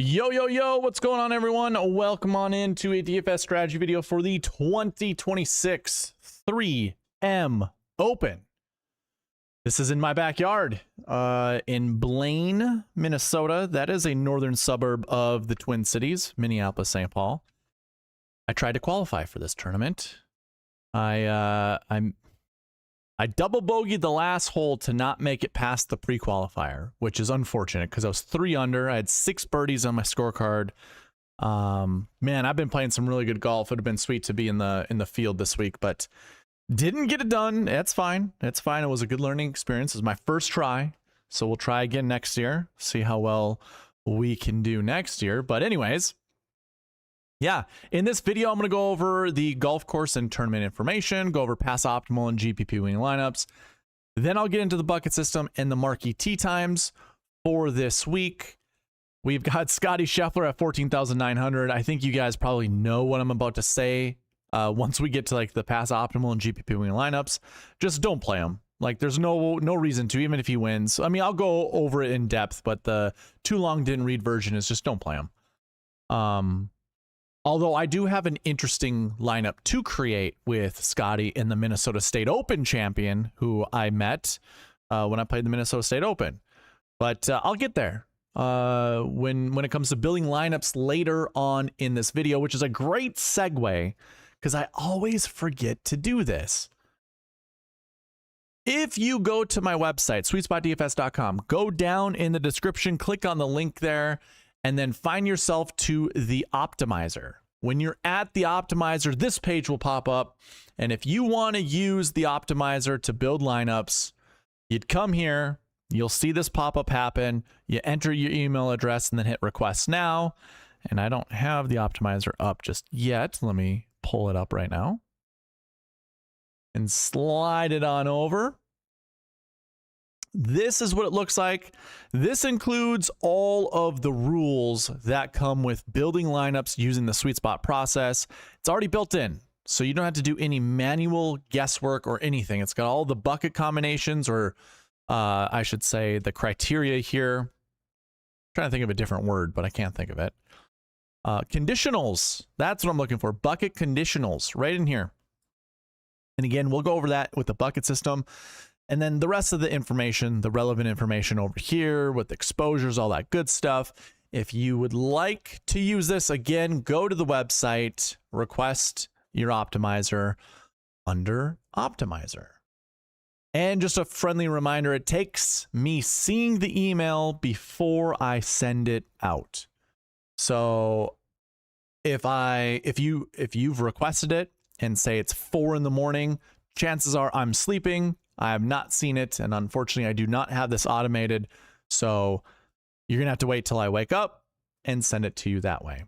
Yo, what's going on, everyone? Welcome on into a DFS strategy video for the 2026 3M Open. This is in my backyard in Blaine, Minnesota. That is a northern suburb of the Twin Cities, Minneapolis, St. Paul. I tried to qualify for this tournament. I double bogeyed the last hole to not make it past the pre-qualifier, which is unfortunate because I was 3 under. I had 6 birdies on my scorecard. Man, I've been playing some really good golf. It would have been sweet to be in the field this week, but didn't get it done. That's fine. It's fine. It was a good learning experience. It was my first try, so we'll try again next year. See how well we can do next year. But anyways, yeah, in this video, I'm going to go over the golf course and tournament information, go over pass optimal and GPP winning lineups. Then I'll get into the bucket system and the Marquee Tee Times for this week. We've got Scotty Scheffler at 14,900. I think you guys probably know what I'm about to say. Once we get to like the pass optimal and GPP winning lineups, just don't play him. Like there's no reason to, even if he wins. I mean, I'll go over it in depth, but the too long didn't read version is just don't play him. Although I do have an interesting lineup to create with Scotty in the Minnesota State Open champion, who I met when I played the Minnesota State Open. But I'll get there when it comes to building lineups later on in this video, which is a great segue because I always forget to do this. If you go to my website, SweetSpotDFS.com, go down in the description, click on the link there, and then find yourself to the optimizer. When you're at the optimizer, this page will pop up. And if you want to use the optimizer to build lineups, you'd come here, you'll see this pop-up happen. You enter your email address and then hit request now. And I don't have the optimizer up just yet. Let me pull it up right now and slide it on over. This is what it looks like. This includes all of the rules that come with building lineups using the SweetSpot process. It's already built in, so you don't have to do any manual guesswork or anything. It's got all the bucket combinations, or I should say the criteria here. I'm trying to think of a different word, but I can't think of it. Conditionals, that's what I'm looking for. Bucket conditionals right in here. And again, we'll go over that with the bucket system. And then the rest of the information, the relevant information over here with exposures, all that good stuff. If you would like to use this, again, go to the website, request your optimizer under optimizer. And just a friendly reminder, it takes me seeing the email before I send it out. So if you've requested it and say it's 4 in the morning, chances are I'm sleeping. I have not seen it, and unfortunately, I do not have this automated, so you're going to have to wait till I wake up and send it to you that way.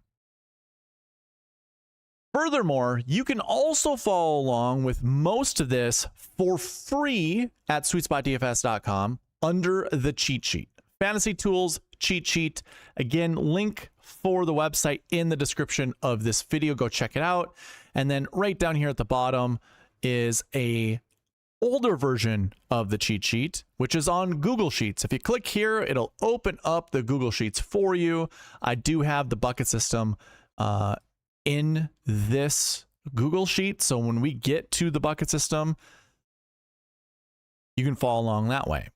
Furthermore, you can also follow along with most of this for free at SweetSpotDFS.com under the cheat sheet. Fantasy Tools cheat sheet. Again, link for the website in the description of this video. Go check it out. And then right down here at the bottom is a older version of the cheat sheet, which is on Google Sheets. If you click here, it'll open up the Google Sheets for you. I do have the bucket system in this Google Sheet, so when we get to the bucket system, you can follow along that way.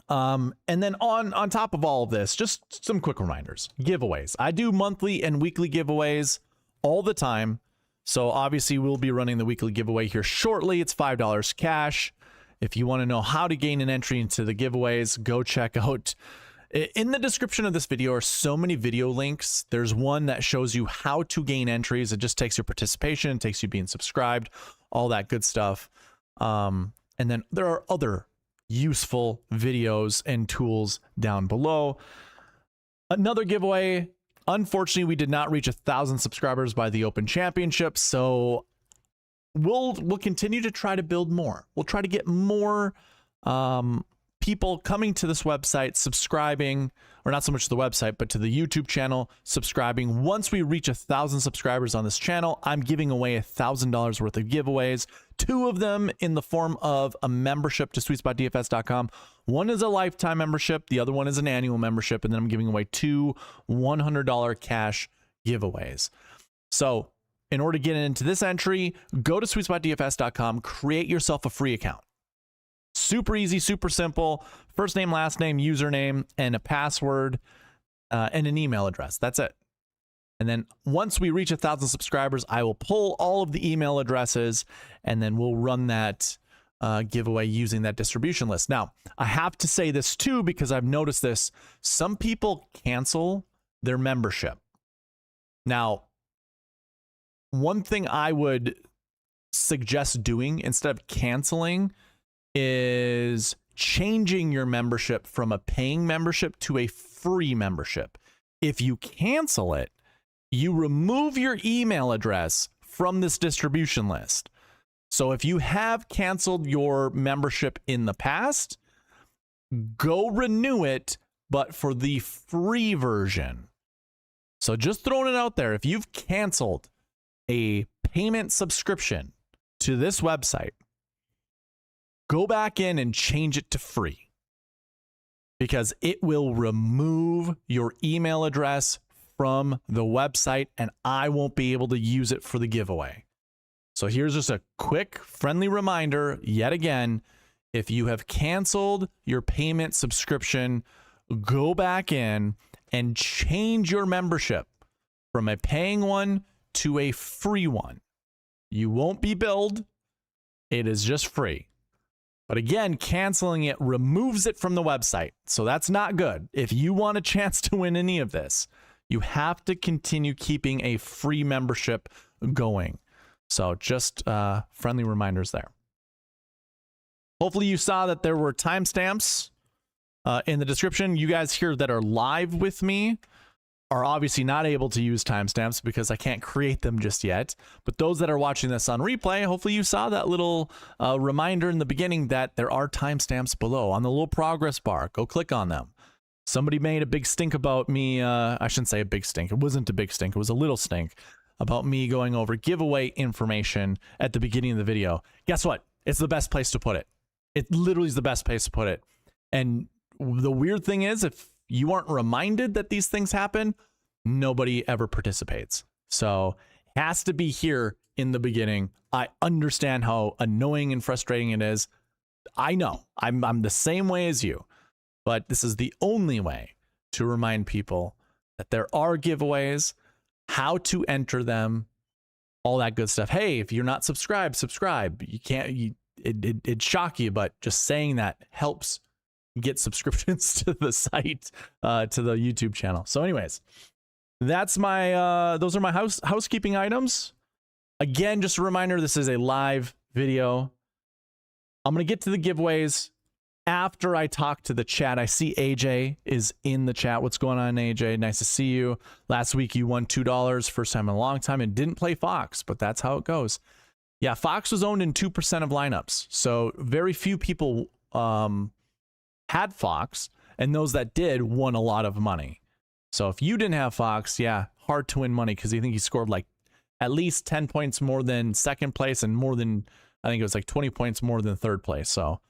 And then on top of all of this, just some quick reminders. Giveaways. I do monthly and weekly giveaways all the time. So obviously we'll be running the weekly giveaway here shortly. It's $5 cash. If you want to know how to gain an entry into the giveaways, go check out. In the description of this video are so many video links. There's one that shows you how to gain entries. It just takes your participation, it takes you being subscribed, all that good stuff. And then there are other useful videos and tools down below. Another giveaway. Unfortunately, we did not reach 1,000 subscribers by the Open Championship, so we'll continue to try to build more. We'll try to get more people coming to this website, subscribing, or not so much to the website, but to the YouTube channel, subscribing. Once we reach 1,000 subscribers on this channel, I'm giving away $1,000 worth of giveaways. 2 of them in the form of a membership to SweetSpotDFS.com. One is a lifetime membership. The other one is an annual membership. And then I'm giving away 2 $100 cash giveaways. So in order to get into this entry, go to SweetSpotDFS.com, create yourself a free account. Super easy, super simple. First name, last name, username, and a password, and an email address. That's it. And then once we reach 1,000 subscribers, I will pull all of the email addresses, and then we'll run that giveaway using that distribution list. Now, I have to say this too, because I've noticed this. Some people cancel their membership. Now, one thing I would suggest doing instead of canceling is changing your membership from a paying membership to a free membership. If you cancel it, you remove your email address from this distribution list. So if you have canceled your membership in the past, go renew it, but for the free version. So just throwing it out there, if you've canceled a payment subscription to this website, go back in and change it to free, because it will remove your email address from the website and I won't be able to use it for the giveaway. So here's just a quick friendly reminder yet again. If you have canceled your payment subscription, go back in and change your membership from a paying one to a free one. You won't be billed. It is just free. But again, canceling it removes it from the website. So that's not good. If you want a chance to win any of this, you have to continue keeping a free membership going. So just friendly reminders there. Hopefully you saw that there were timestamps in the description. You guys here that are live with me are obviously not able to use timestamps because I can't create them just yet. But those that are watching this on replay, hopefully you saw that little reminder in the beginning that there are timestamps below on the little progress bar. Go click on them. Somebody made a big stink about me. I shouldn't say a big stink. It wasn't a big stink. It was a little stink about me going over giveaway information at the beginning of the video. Guess what? It's the best place to put it. It literally is the best place to put it. And the weird thing is, if you aren't reminded that these things happen, nobody ever participates. So it has to be here in the beginning. I understand how annoying and frustrating it is. I know I'm the same way as you, but this is the only way to remind people that there are giveaways, how to enter them, all that good stuff. Hey, if you're not subscribed, subscribe. You can't, it'd shock you, but just saying that helps get subscriptions to the site, to the YouTube channel. So anyways, that's my, those are my housekeeping items. Again, just a reminder, this is a live video. I'm going to get to the giveaways after I talk to the chat. I see AJ is in the chat. What's going on, AJ? Nice to see you. Last week you won $2, first time in a long time, and didn't play Fox, but that's how it goes. Yeah, Fox was owned in 2% of lineups. So very few people had Fox, and those that did won a lot of money. So if you didn't have Fox, yeah, hard to win money, because I think he scored like at least 10 points more than second place and more than, I think it was like 20 points more than third place. So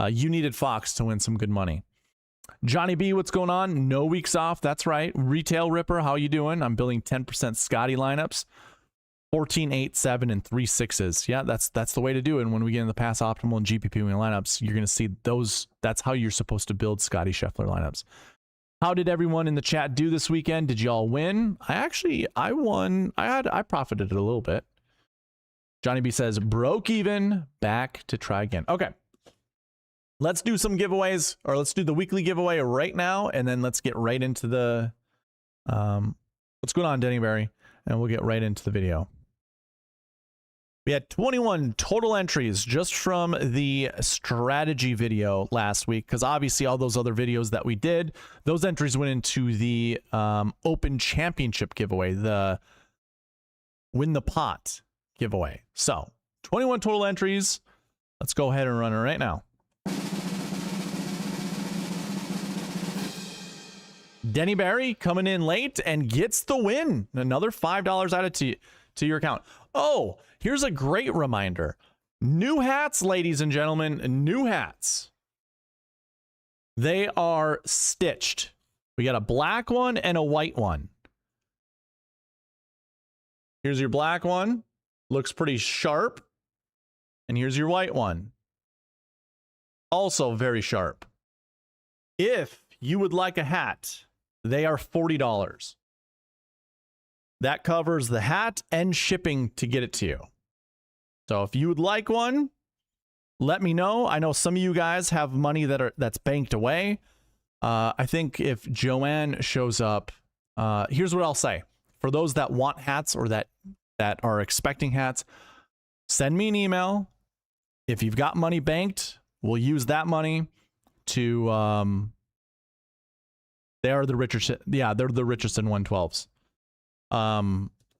you needed Fox to win some good money. Johnny B, what's going on? No weeks off. That's right. Retail Ripper, how you doing? I'm building 10% Scotty lineups. 14, 8, 7, and 3 6s. Yeah, that's the way to do it. And when we get in the pass optimal and GPP win lineups, you're going to see those. That's how you're supposed to build Scotty Scheffler lineups. How did everyone in the chat do this weekend? Did y'all win? I won. I profited a little bit. Johnny B says, broke even, back to try again. Okay. Let's do some giveaways, or let's do the weekly giveaway right now, and then let's get right into the, what's going on, Denny Berry? And we'll get right into the video. We had 21 total entries just from the strategy video last week, because obviously all those other videos that we did, those entries went into the Open Championship giveaway, the Win the Pot giveaway. So 21 total entries. Let's go ahead and run it right now. Denny Barry coming in late and gets the win. Another $5 added to your account. Oh, here's a great reminder. New hats, ladies and gentlemen, new hats. They are stitched. We got a black one and a white one. Here's your black one. Looks pretty sharp. And here's your white one. Also very sharp. If you would like a hat, they are $40. That covers the hat and shipping to get it to you. So if you would like one, let me know. I know some of you guys have money that's banked away. I think if Joanne shows up, here's what I'll say. For those that want hats or that are expecting hats, send me an email. If you've got money banked, we'll use that money to they are the richest. Yeah, they're the richest in 112s.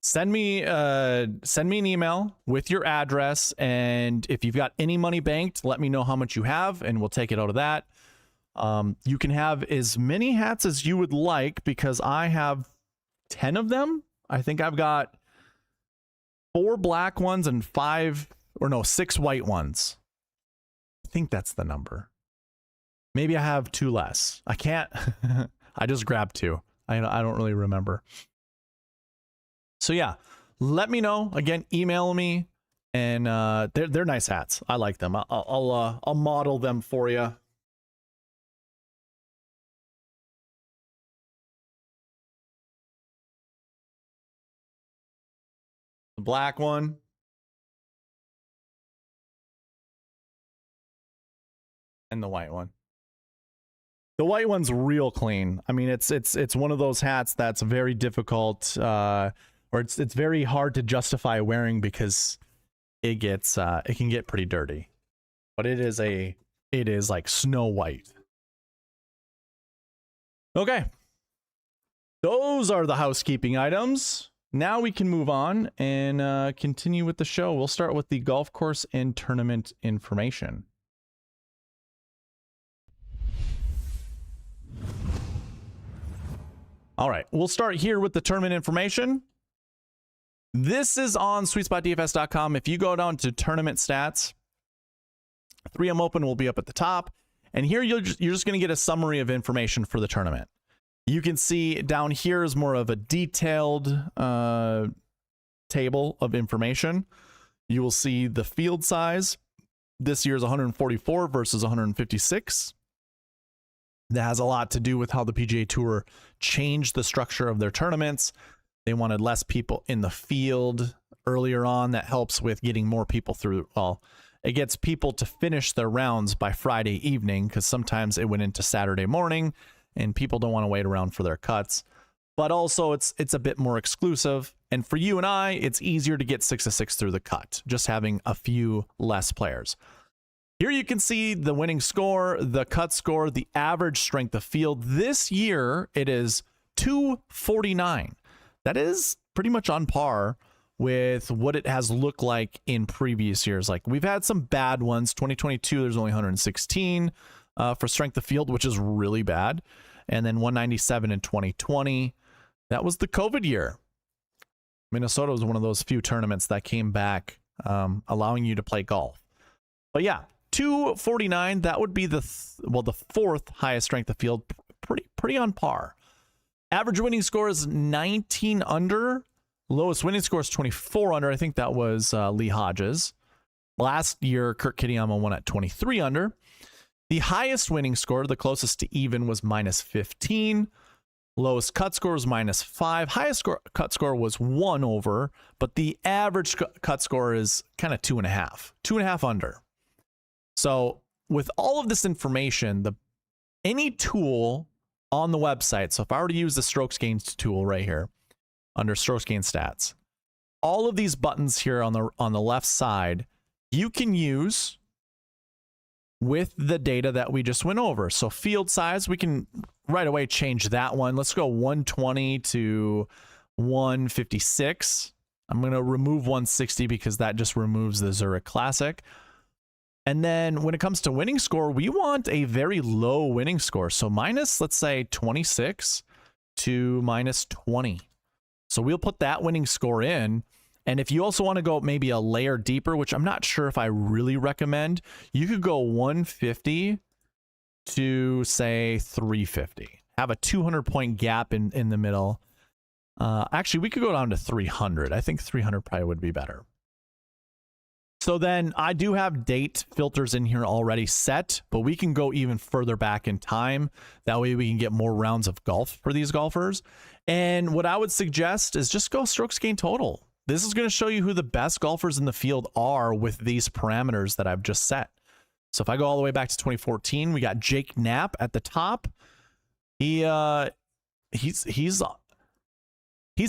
Send me an email with your address, and if you've got any money banked, let me know how much you have, and we'll take it out of that. You can have as many hats as you would like because I have 10 of them. I think I've got 4 black ones and 6 white ones. I think that's the number. Maybe I have 2 less. I can't. I just grabbed 2. I don't really remember. So yeah, let me know. Again, email me, and they're nice hats. I like them. I'll model them for you. The black one. And the white one. The white one's real clean. I mean, it's one of those hats that's very difficult, or it's very hard to justify wearing because it can get pretty dirty. But it is like snow white. Okay. Those are the housekeeping items. Now we can move on and continue with the show. We'll start with the golf course and tournament information. All right, we'll start here with the tournament information. This is on SweetSpotDFS.com. If you go down to tournament stats, 3M Open will be up at the top. And here you're just going to get a summary of information for the tournament. You can see down here is more of a detailed table of information. You will see the field size. This year is 144 versus 156. That has a lot to do with how the PGA Tour changed the structure of their tournaments. They wanted less people in the field earlier on. That helps with getting more people through. Well, it gets people to finish their rounds by Friday evening because sometimes it went into Saturday morning and people don't want to wait around for their cuts. But also it's a bit more exclusive. And for you and I, it's easier to get 6 of 6 through the cut, just having a few less players. Here you can see the winning score, the cut score, the average strength of field. This year, it is 249. That is pretty much on par with what it has looked like in previous years. Like, we've had some bad ones. 2022, there's only 116 for strength of field, which is really bad. And then 197 in 2020. That was the COVID year. Minnesota was one of those few tournaments that came back, allowing you to play golf. But yeah, 249, that would be the fourth highest strength of field, pretty on par. Average winning score is 19 under. Lowest winning score is 24 under. I think that was Lee Hodges. Last year, Kurt Kitayama won at 23 under. The highest winning score, the closest to even, was -15. Lowest cut score was -5. Highest cut score was 1 over, but the average cut score is kind of 2.5. 2.5 under. So with all of this information, any tool on the website, so if I were to use the strokes gains tool right here under strokes gain stats, all of these buttons here on the left side, you can use with the data that we just went over. So field size, we can right away change that one. Let's go 120 to 156. I'm going to remove 160 because that just removes the Zurich Classic. And then when it comes to winning score, we want a very low winning score. So minus, let's say 26. to -20. So we'll put that winning score in. And if you also want to go maybe a layer deeper, which I'm not sure if I really recommend, you could go 150 to say 350. Have a 200-point gap in the middle. Actually, we could go down to 300. I think 300 probably would be better. So then I do have date filters in here already set, but we can go even further back in time. That way we can get more rounds of golf for these golfers. And what I would suggest is just go strokes gained total. This is going to show you who the best golfers in the field are with these parameters that I've just set. So if I go all the way back to 2014, we got Jake Knapp at the top. He's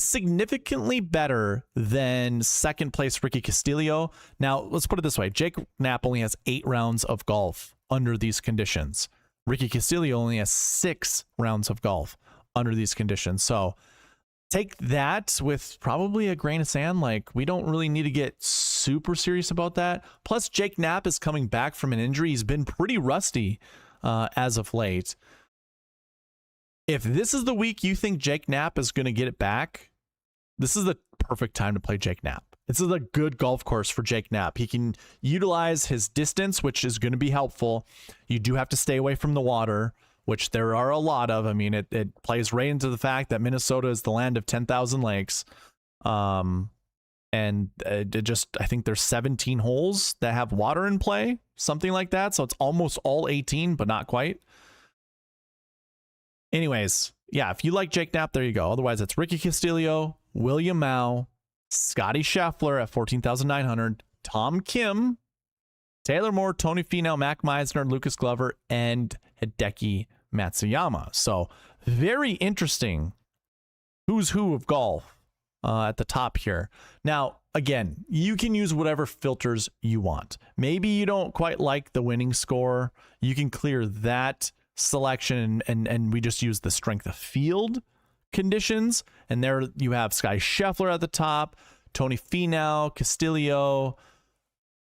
significantly better than second place Ricky Castillo. Now, let's put it this way. Jake Knapp only has 8 rounds of golf under these conditions. Ricky Castillo only has 6 rounds of golf under these conditions. So take that with probably a grain of sand. Like, we don't really need to get super serious about that. Plus, Jake Knapp is coming back from an injury. He's been pretty rusty as of late. If this is the week you think Jake Knapp is going to get it back, this is the perfect time to play Jake Knapp. This is a good golf course for Jake Knapp. He can utilize his distance, which is going to be helpful. You do have to stay away from the water, which there are a lot of. I mean, it plays right into the fact that Minnesota is the land of 10,000 lakes. And I think there's 17 holes that have water in play, something like that. So it's almost all 18, but not quite. Anyways, yeah, if you like Jake Knapp, there you go. Otherwise, it's Ricky Castillo, William Mao, Scotty Scheffler at 14,900, Tom Kim, Taylor Moore, Tony Finau, Mac Meisner, Lucas Glover, and Hideki Matsuyama. So very interesting who's who of golf at the top here. Now, again, you can use whatever filters you want. Maybe you don't quite like the winning score. You can clear that selection and we just use the strength of field conditions, and there you have Scotty Scheffler at the top, Tony Finau, Castillo,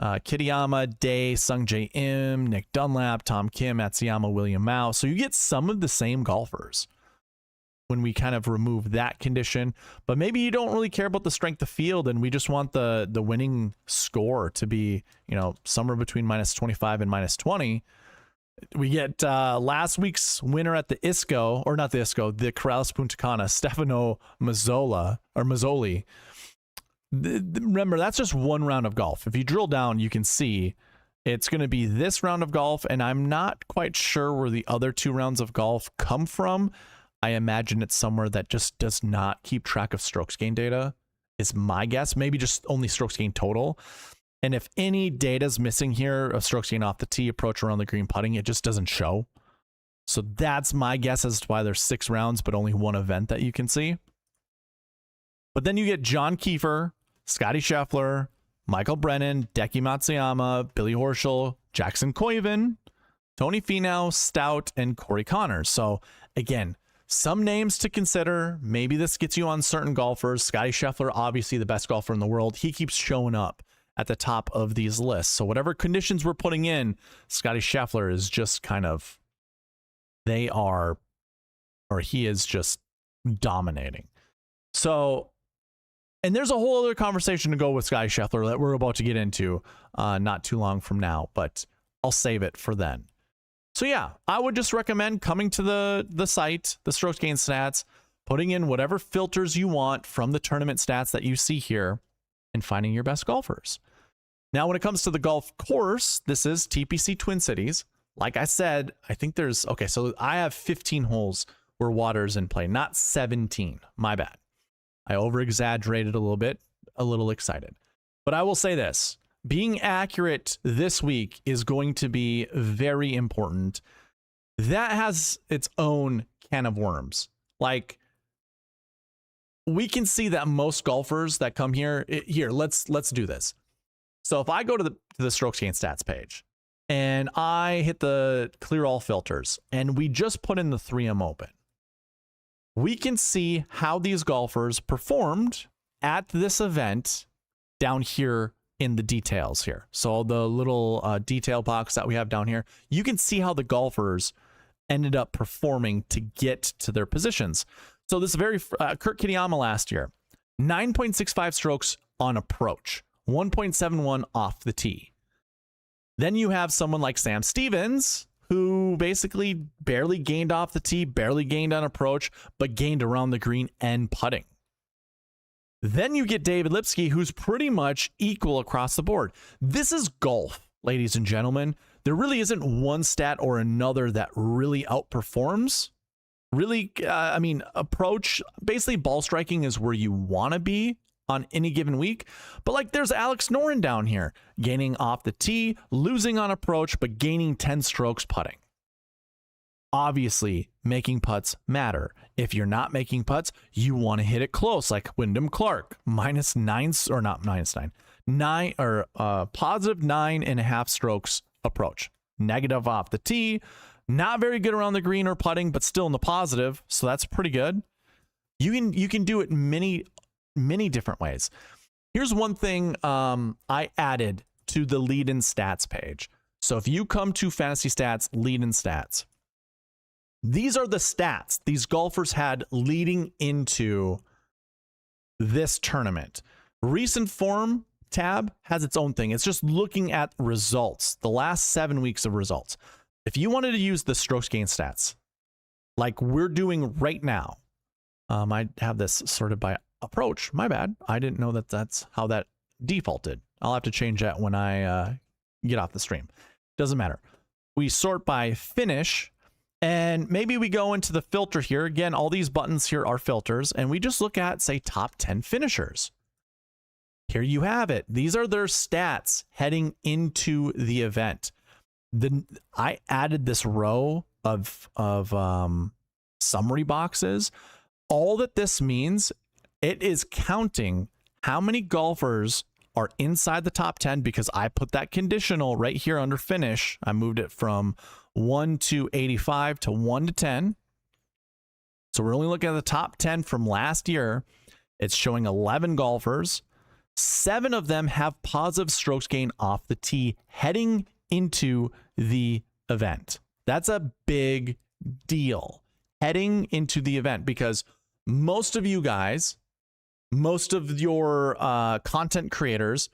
Kitayama, Day, Sung J M, Nick Dunlap, Tom Kim, Matsuyama, William Mao. So you get some of the same golfers when we kind of remove that condition. But maybe you don't really care about the strength of field, and we just want the winning score to be, you know, somewhere between -25 and -20. We get last week's winner at the ISCO, or not the ISCO, the Corrales Punta Cana, Stefano Mazzoli. Remember, that's just one round of golf. If you drill down, you can see it's going to be this round of golf, and I'm not quite sure where the other 2 rounds of golf come from. I imagine it's somewhere that just does not keep track of strokes gain data, is my guess. Maybe just only strokes gain total. And if any data is missing here of strokes gained off the tee, approach around the green, putting, it just doesn't show. So that's my guess as to why there's 6 rounds, but only 1 event that you can see. But then you get John Kiefer, Scotty Scheffler, Michael Brennan, Hideki Matsuyama, Billy Horschel, Jackson Koiven, Tony Finau, Stout, and Corey Connors. So again, some names to consider. Maybe this gets you on certain golfers. Scotty Scheffler, obviously the best golfer in the world. He keeps showing up at the top of these lists. So whatever conditions we're putting in, Scotty Scheffler is just kind of, he is just dominating. So, and there's a whole other conversation to go with Scotty Scheffler that we're about to get into not too long from now, but I'll save it for then. So yeah, I would just recommend coming to the site, the strokes gain stats, putting in whatever filters you want from the tournament stats that you see here, and finding your best golfers. Now, when it comes to the golf course, this is TPC Twin Cities. Like I said, I think there's, okay, so I have 15 holes where water's in play, not 17. My bad. I over-exaggerated a little bit, a little excited. But I will say this, being accurate this week is going to be very important. That has its own can of worms. Like, we can see that most golfers that come here, let's do this. So if I go to the strokes gain stats page and I hit the clear all filters and we just put in the 3M Open, we can see how these golfers performed at this event down here in the details here. So the little detail box that we have down here, you can see how the golfers ended up performing to get to their positions. So this very Kurt Kitayama last year, 9.65 strokes on approach, 1.71 off the tee. Then you have someone like Sam Stevens, who basically barely gained off the tee, barely gained on approach, but gained around the green and putting. Then you get David Lipsky, who's pretty much equal across the board. This is golf, ladies and gentlemen. There really isn't one stat or another that really outperforms. Really, I mean, approach, basically ball striking is where you want to be on any given week. But like there's Alex Noren down here, gaining off the tee, losing on approach, but gaining 10 strokes putting. Obviously, making putts matter. If you're not making putts, you want to hit it close, like Wyndham Clark, positive 9.5 strokes approach. Negative off the tee, not very good around the green or putting, but still in the positive, so that's pretty good. You can do it many different ways. Here's one thing I added to the lead in stats page. So if you come to Fantasy Stats, lead in stats, these are the stats these golfers had leading into this tournament. Recent form tab has its own thing. It's just looking at results, the last 7 weeks of results. If you wanted to use the strokes gain stats, like we're doing right now, I have this sorted by approach. My bad. I didn't know that that's how that defaulted. I'll have to change that when I get off the stream. Doesn't matter. We sort by finish, and maybe we go into the filter here. Again, all these buttons here are filters, and we just look at, say, top 10 finishers. Here you have it. These are their stats heading into the event. I added this row of summary boxes. All that this means, it is counting how many golfers are inside the top 10, because I put that conditional right here under finish. I moved it from 1 to 85 to 1 to 10. So we're only looking at the top 10 from last year. It's showing 11 golfers. 7 of them have positive strokes gain off the tee heading into the event. That's a big deal, heading into the event, because most of you guys, most of your content creators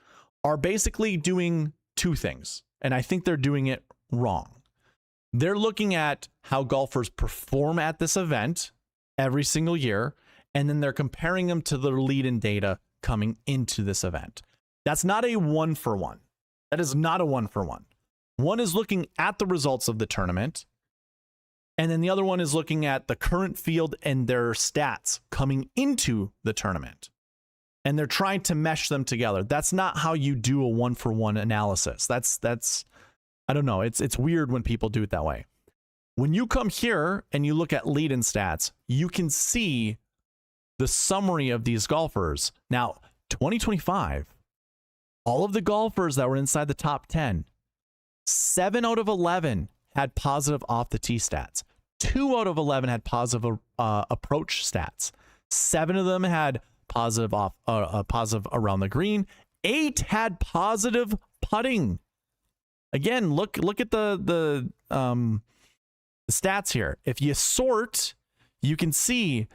are basically doing two things, and I think they're doing it wrong. They're looking at how golfers perform at this event every single year, and then they're comparing them to their lead-in data coming into this event. That's not a one-for-one. That is not a one-for-one. One is looking at the results of the tournament, and then the other one is looking at the current field and their stats coming into the tournament. And they're trying to mesh them together. That's not how you do a one-for-one analysis. That's I don't know. It's weird when people do it that way. When you come here and you look at lead-in stats, you can see the summary of these golfers. Now, 2025, all of the golfers that were inside the top 10, 7 out of 11 had positive off the tee stats. 2 out of 11 had positive approach stats. 7 of them had positive positive around the green. 8 had positive putting. Again, look at the stats here. If you sort, you can see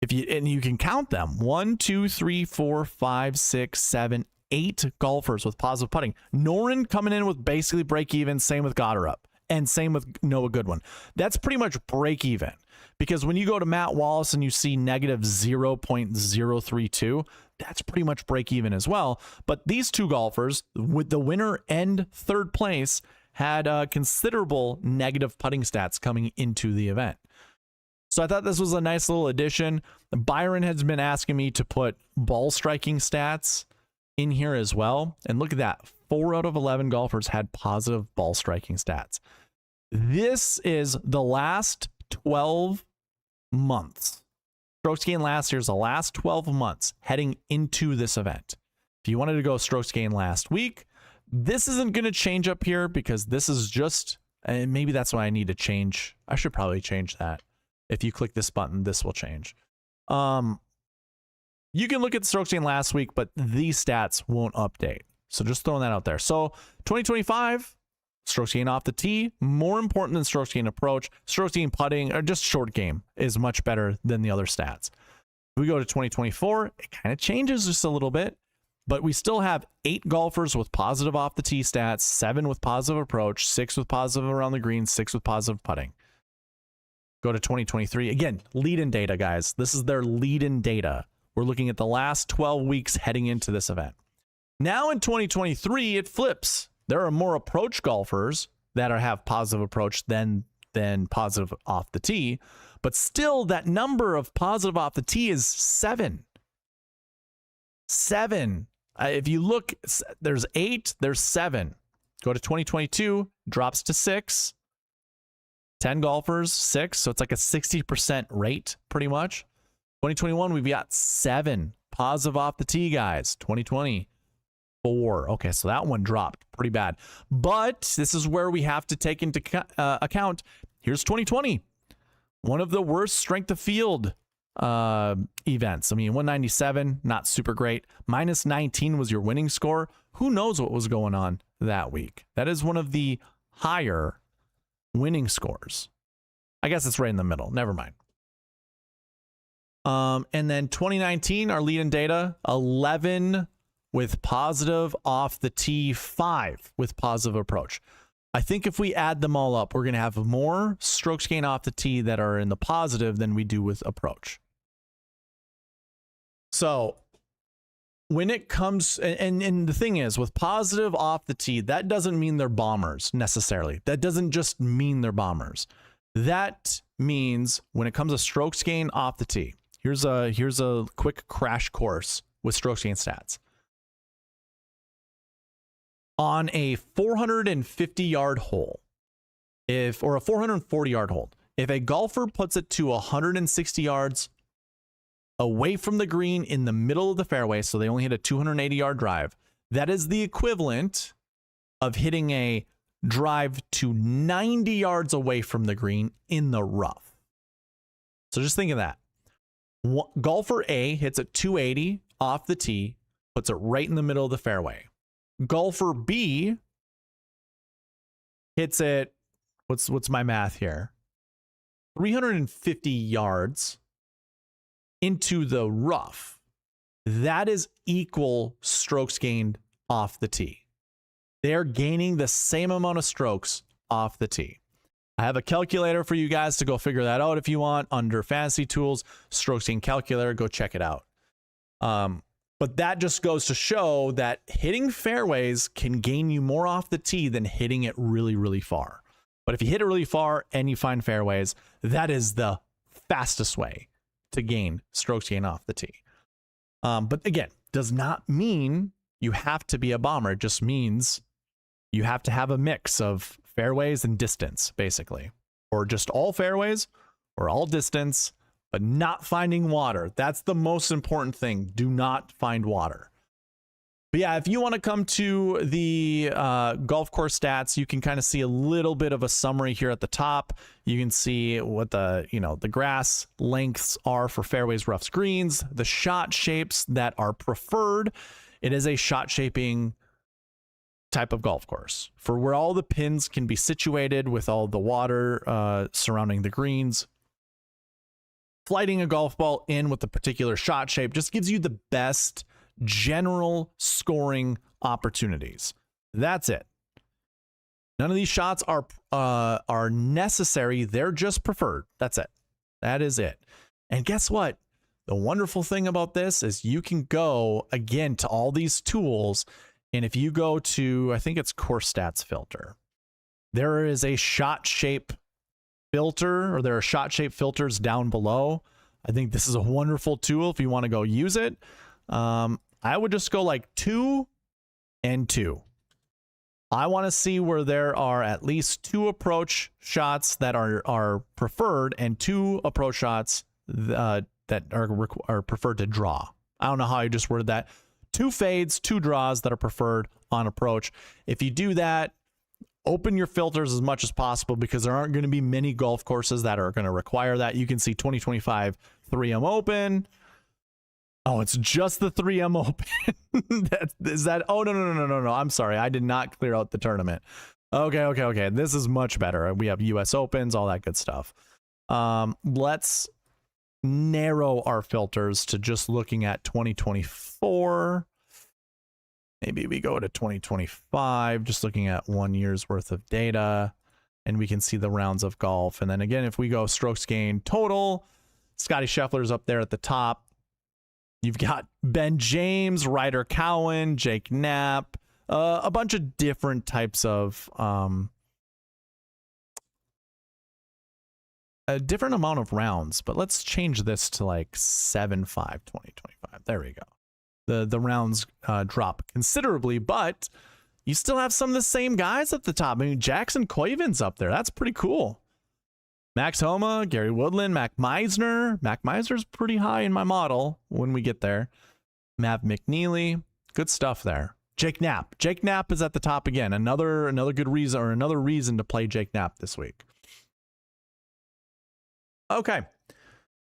and you can count them. 1, 2, 3, 4, 5, 6, 7, 8 golfers with positive putting. Noren coming in with basically break even. Same with Goddard, and same with Noah Goodwin. That's pretty much break even, because when you go to Matt Wallace and you see negative 0.032, that's pretty much break even as well. But these two golfers, with the winner and third place, had considerable negative putting stats coming into the event. So I thought this was a nice little addition. Byron has been asking me to put ball striking stats in here as well. And look at that. 4 out of 11 golfers had positive ball striking stats. This is the last 12 months. Strokes gain last year's the last 12 months heading into this event. If you wanted to go strokes gain last week, this isn't going to change up here, because this is just, and maybe that's why I need to change. I should probably change that. If you click this button, this will change. You can look at the strokes gain last week, but these stats won't update. So just throwing that out there. So 2025, Strokes gained off the tee, more important than strokes gained approach. Strokes gained putting, or just short game, is much better than the other stats. If we go to 2024, it kind of changes just a little bit, but we still have 8 golfers with positive off the tee stats, 7 with positive approach, 6 with positive around the green, 6 with positive putting. Go to 2023. Again, lead-in data, guys. This is their lead-in data. We're looking at the last 12 weeks heading into this event. Now in 2023, it flips. There are more approach golfers that have positive approach than positive off the tee, but still that number of positive off the tee is 7. 7. If you look, there's 8, there's 7. Go to 2022, drops to 6. 10 golfers, 6. So it's like a 60% rate pretty much. 2021, we've got 7 positive off the tee guys. 2020, 4. Okay, so that one dropped pretty bad. But this is where we have to take into account. Here's 2020. One of the worst strength of field events. I mean, 197, not super great. Minus 19 was your winning score. Who knows what was going on that week? That is one of the higher winning scores. I guess it's right in the middle. Never mind. And then 2019, our lead in data, 11 with positive off the tee, 5 with positive approach. I think if we add them all up, we're going to have more strokes gained off the tee that are in the positive than we do with approach. So when it comes, and the thing is, with positive off the tee, that doesn't mean they're bombers necessarily. That doesn't just mean they're bombers. That means when it comes to strokes gained off the tee, here's a quick crash course with strokes gained stats. On a 450-yard hole, or a 440-yard hole, if a golfer puts it to 160 yards away from the green in the middle of the fairway, so they only hit a 280-yard drive, that is the equivalent of hitting a drive to 90 yards away from the green in the rough. So just think of that. Golfer A hits a 280 off the tee, puts it right in the middle of the fairway. Golfer B hits it, what's my math here? 350 yards into the rough. That is equal strokes gained off the tee. They're gaining the same amount of strokes off the tee. I have a calculator for you guys to go figure that out if you want. Under Fantasy Tools, strokes gained calculator, go check it out. But that just goes to show that hitting fairways can gain you more off the tee than hitting it really, really far. But if you hit it really far and you find fairways, that is the fastest way to gain strokes gained off the tee. But again, does not mean you have to be a bomber. It just means you have to have a mix of fairways and distance, basically. Or just all fairways or all distance, but not finding water. That's the most important thing. Do not find water. But yeah, if you want to come to the golf course stats, you can kind of see a little bit of a summary here at the top. You can see what the grass lengths are for fairways, roughs, greens, the shot shapes that are preferred. It is a shot shaping type of golf course for where all the pins can be situated with all the water surrounding the greens. Flighting a golf ball in with a particular shot shape just gives you the best general scoring opportunities. That's it. None of these shots are necessary. They're just preferred. That's it. That is it. And guess what? The wonderful thing about this is you can go again to all these tools. And if you go to, I think it's Course Stats Filter, there is a shot shape filter, or there are shot shape filters down below. I think this is a wonderful tool if you want to go use it. I would just go like 2 and 2. I want to see where there are at least 2 approach shots that are preferred and 2 approach shots that are preferred to draw. I don't know how I just worded that. 2 fades, 2 draws that are preferred on approach. If you do that, open your filters as much as possible because there aren't going to be many golf courses that are going to require that. You can see 2025 3M Open. Oh, it's just the 3M Open. Oh, no. I'm sorry. I did not clear out the tournament. Okay. This is much better. We have US Opens, all that good stuff. Let's narrow our filters to just looking at 2024. Maybe we go to 2025, just looking at 1 year's worth of data, and we can see the rounds of golf. And then again, if we go strokes gained total, Scotty Scheffler's up there at the top. You've got Ben James, Ryder Cowan, Jake Knapp, a bunch of different types of a different amount of rounds. But let's change this to like 7-5 2025. There we go. The rounds drop considerably, but you still have some of the same guys at the top. I mean, Jackson Coivin's up there. That's pretty cool. Max Homa, Gary Woodland, Mac Meisner. Mac Meisner's pretty high in my model when we get there. Mav McNeely. Good stuff there. Jake Knapp. Jake Knapp is at the top again. Another good reason, or another reason to play Jake Knapp this week. Okay.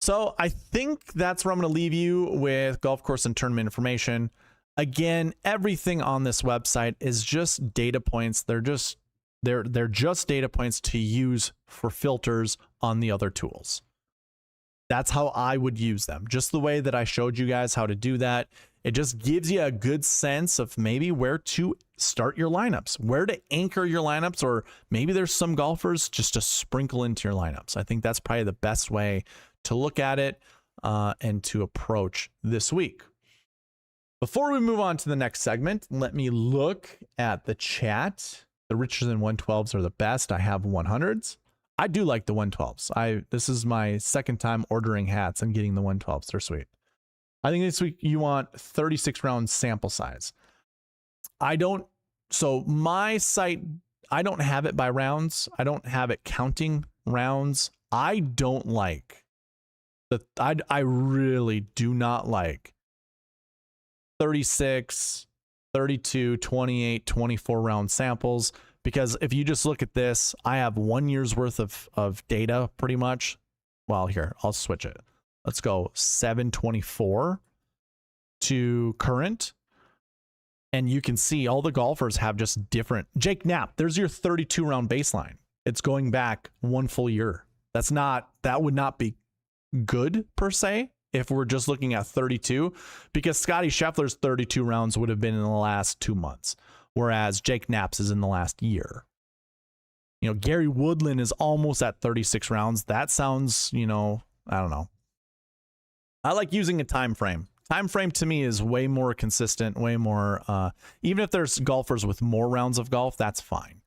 So I think that's where I'm going to leave you with golf course and tournament information. Again, everything on this website is just data points. They're just data points to use for filters on the other tools. That's how I would use them. Just the way that I showed you guys how to do that. It just gives you a good sense of maybe where to start your lineups, where to anchor your lineups, or maybe there's some golfers just to sprinkle into your lineups. I think that's probably the best way to look at it and to approach this week. Before we move on to the next segment, let me look at the chat. The Richardson 112s are the best. I have 100s. I do like the 112s. This is my second time ordering hats and getting the 112s. They're sweet. I think this week you want 36 round sample size. So my site, I don't have it by rounds. I don't have it counting rounds. I don't like I really do not like 36, 32, 28, 24 round samples, because if you just look at this, I have 1 year's worth of data pretty much. Well, here, I'll switch it. Let's go 724 to current. And you can see all the golfers have just different. Jake Knapp, there's your 32 round baseline. It's going back 1 full year. That would not be good per se if we're just looking at 32, because Scotty Scheffler's 32 rounds would have been in the last 2 months, whereas Jake Knapp's is in the last year. You know, Gary Woodland is almost at 36 rounds. That sounds, I don't know. I like using a time frame. Time frame to me is way more consistent, way more, even if there's golfers with more rounds of golf, that's fine.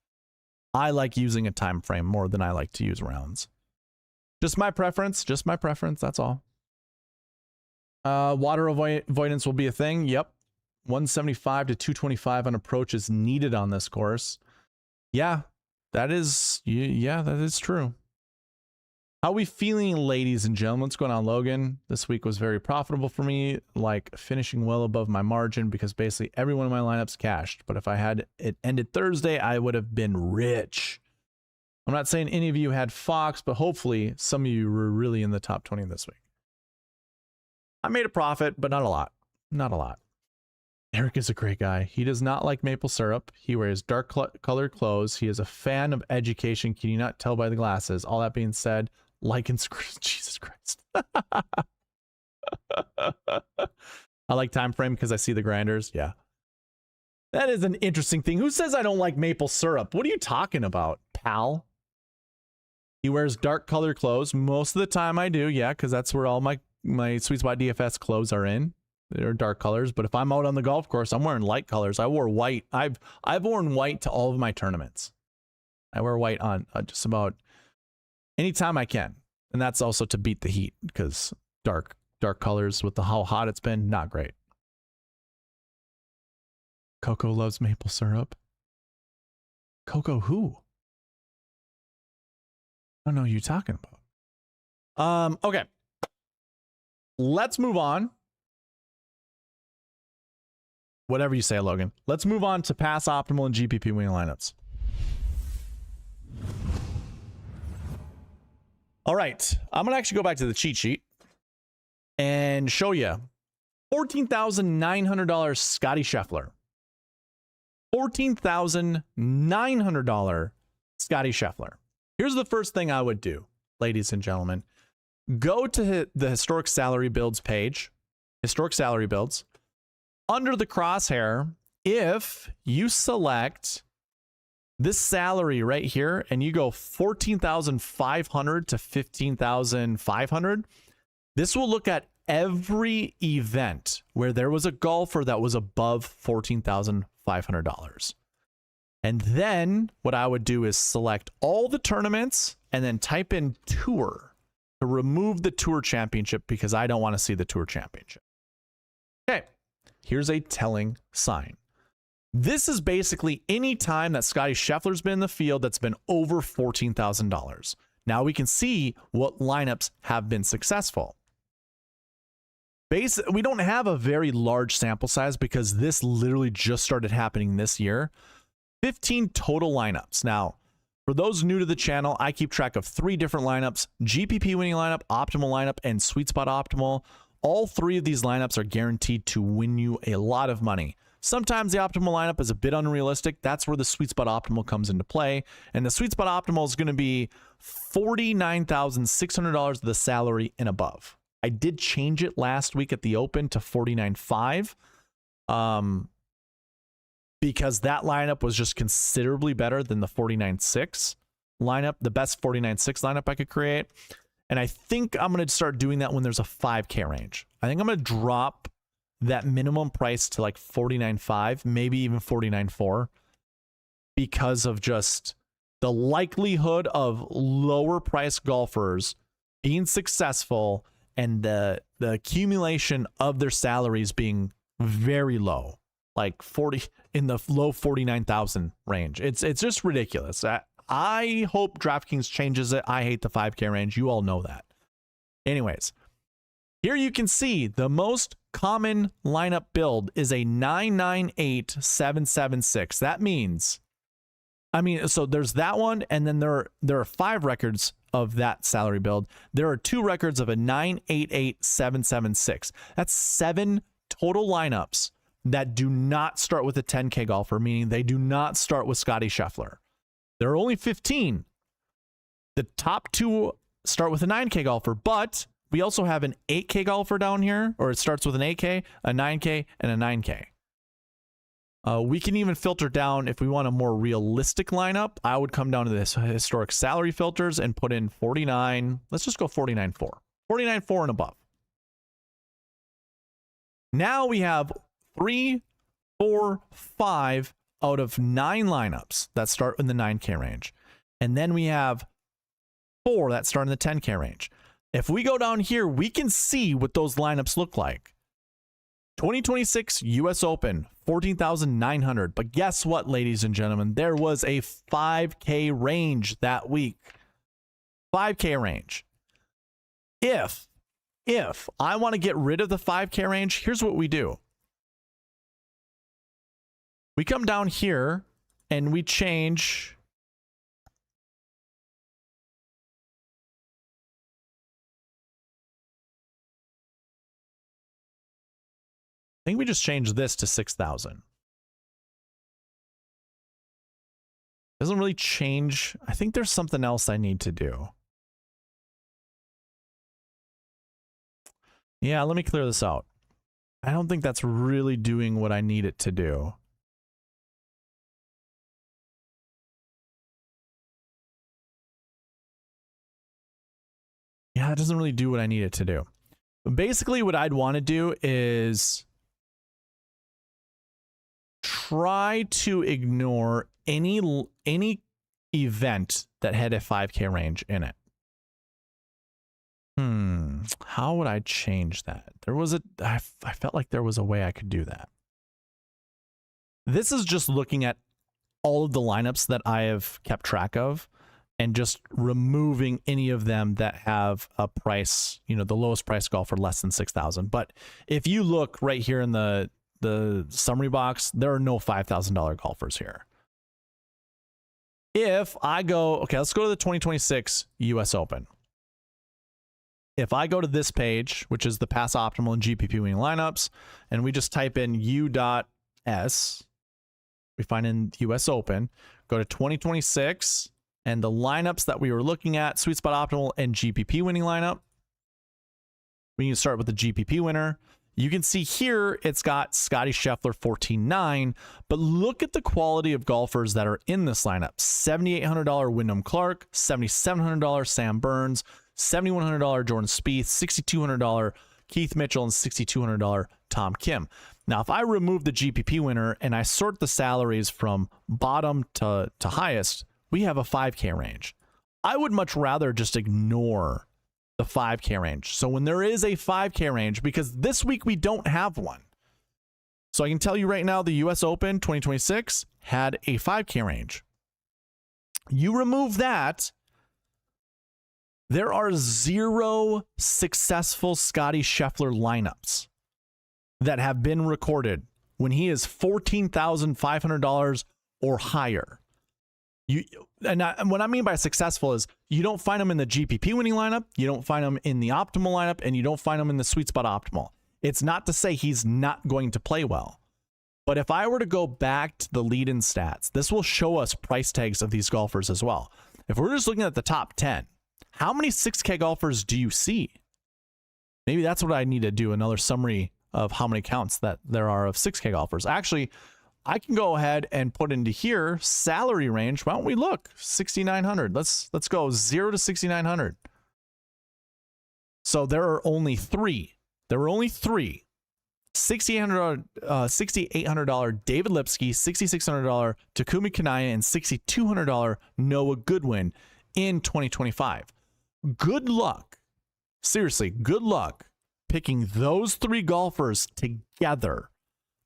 I like using a time frame more than I like to use rounds. Just my preference, that's all. Water avoidance will be a thing. Yep. 175 to 225 on approach is needed on this course. Yeah, that is true. How are we feeling, ladies and gentlemen? What's going on, Logan? This week was very profitable for me, like finishing well above my margin because basically every one of my lineups cashed. But if I had it ended Thursday, I would have been rich. I'm not saying any of you had Fox, but hopefully some of you were really in the top 20 this week. I made a profit, but not a lot. Not a lot. Eric is a great guy. He does not like maple syrup. He wears dark colored clothes. He is a fan of education. Can you not tell by the glasses? All that being said, like and Jesus Christ. I like time frame because I see the grinders. Yeah. That is an interesting thing. Who says I don't like maple syrup? What are you talking about, pal? He wears dark colored clothes. Most of the time I do, yeah, because that's where all my SweetSpot DFS clothes are in. They're dark colors. But if I'm out on the golf course, I'm wearing light colors. I wore white. I've worn white to all of my tournaments. I wear white on just about anytime I can. And that's also to beat the heat, because dark colors with how hot it's been, not great. Coco loves maple syrup. Coco who? I don't know who you're talking about. Okay. Let's move on. Whatever you say, Logan. Let's move on to pass optimal and GPP winning lineups. All right. I'm going to actually go back to the cheat sheet and show you $14,900 Scotty Scheffler. $14,900 Scotty Scheffler. Here's the first thing I would do, ladies and gentlemen. Go to the historic salary builds page, historic salary builds. Under the crosshair, if you select this salary right here and you go 14,500 to 15,500, this will look at every event where there was a golfer that was above $14,500. And then what I would do is select all the tournaments and then type in tour to remove the tour championship because I don't want to see the tour championship. Okay, here's a telling sign. This is basically any time that Scotty Scheffler's been in the field that's been over $14,000. Now we can see what lineups have been successful. We don't have a very large sample size because this literally just started happening this year. 15 total lineups. Now, for those new to the channel, I keep track of 3 different lineups: GPP winning lineup, optimal lineup, and sweet spot optimal. All 3 of these lineups are guaranteed to win you a lot of money. Sometimes the optimal lineup is a bit unrealistic. That's where the sweet spot optimal comes into play. And the sweet spot optimal is going to be $49,600 of the salary and above. I did change it last week at the Open to $49,500 because that lineup was just considerably better than the $49,600 lineup, the best $49,600 lineup I could create. And I think I'm going to start doing that when there's a 5K range. I think I'm going to drop that minimum price to like $49,500, maybe even $49,400, because of just the likelihood of lower price golfers being successful and the accumulation of their salaries being very low, like 40 in the low 49,000 range. It's just ridiculous. I hope DraftKings changes it. I hate the 5K range. You all know that. Anyways, here you can see the most common lineup build is a 998-776. That means, so there's that one, and then there are 5 records of that salary build. There are 2 records of a 988-776. That's 7 total lineups that do not start with a 10K golfer, meaning they do not start with Scotty Scheffler. There are only 15. The top 2 start with a 9K golfer, but we also have an 8K golfer down here, or it starts with an 8K, a 9K, and a 9K. We can even filter down if we want a more realistic lineup. I would come down to this historic salary filters and put in 49. Let's just go 49.4. 49.4 and above. Now we have 3, 4, 5 out of 9 lineups that start in the 9K range. And then we have 4 that start in the 10K range. If we go down here, we can see what those lineups look like. 2026 US Open, 14,900. But guess what, ladies and gentlemen? There was a 5K range that week. 5K range. If I want to get rid of the 5K range, here's what we do. We come down here and we change. I think we just changed this to 6,000. Doesn't really change. I think there's something else I need to do. Yeah, let me clear this out. I don't think that's really doing what I need it to do. Yeah, it doesn't really do what I need it to do. But basically, what I'd want to do is try to ignore any event that had a 5K range in it. How would I change that? I felt like there was a way I could do that. This is just looking at all of the lineups that I have kept track of and just removing any of them that have a price, the lowest price golfer less than 6,000. But if you look right here in the summary box, there are no $5,000 golfers here. If I go, okay, let's go to the 2026 US Open. If I go to this page, which is the pass optimal and GPP winning lineups, and we just type in U.S, we find in the US Open, go to 2026, and the lineups that we were looking at, Sweet Spot Optimal and GPP winning lineup. We need to start with the GPP winner. You can see here it's got Scotty Scheffler 14.9, but look at the quality of golfers that are in this lineup. $7,800 Wyndham Clark, $7,700 Sam Burns, $7,100 Jordan Spieth, $6,200 Keith Mitchell, and $6,200 Tom Kim. Now, if I remove the GPP winner and I sort the salaries from bottom to highest, we have a 5K range. I would much rather just ignore the 5K range. So when there is a 5K range, because this week we don't have one. So I can tell you right now, the US Open 2026 had a 5K range. You remove that, there are 0 successful Scotty Scheffler lineups that have been recorded when he is $14,500 or higher. What I mean by successful is you don't find them in the GPP winning lineup, you don't find them in the optimal lineup, and you don't find them in the Sweet Spot Optimal. It's not to say he's not going to play well. But if I were to go back to the lead-in stats, this will show us price tags of these golfers as well. If we're just looking at the top 10, how many 6K golfers do you see? Maybe that's what I need to do, another summary of how many counts that there are of 6K golfers. Actually, I can go ahead and put into here salary range. Why don't we look? 6,900. Let's go 0 to 6,900. So there are only 3. There were only 3. $6,800 David Lipsky, $6,600 Takumi Kanaya, and $6,200 Noah Goodwin in 2025. Good luck. Seriously, good luck picking those 3 golfers together.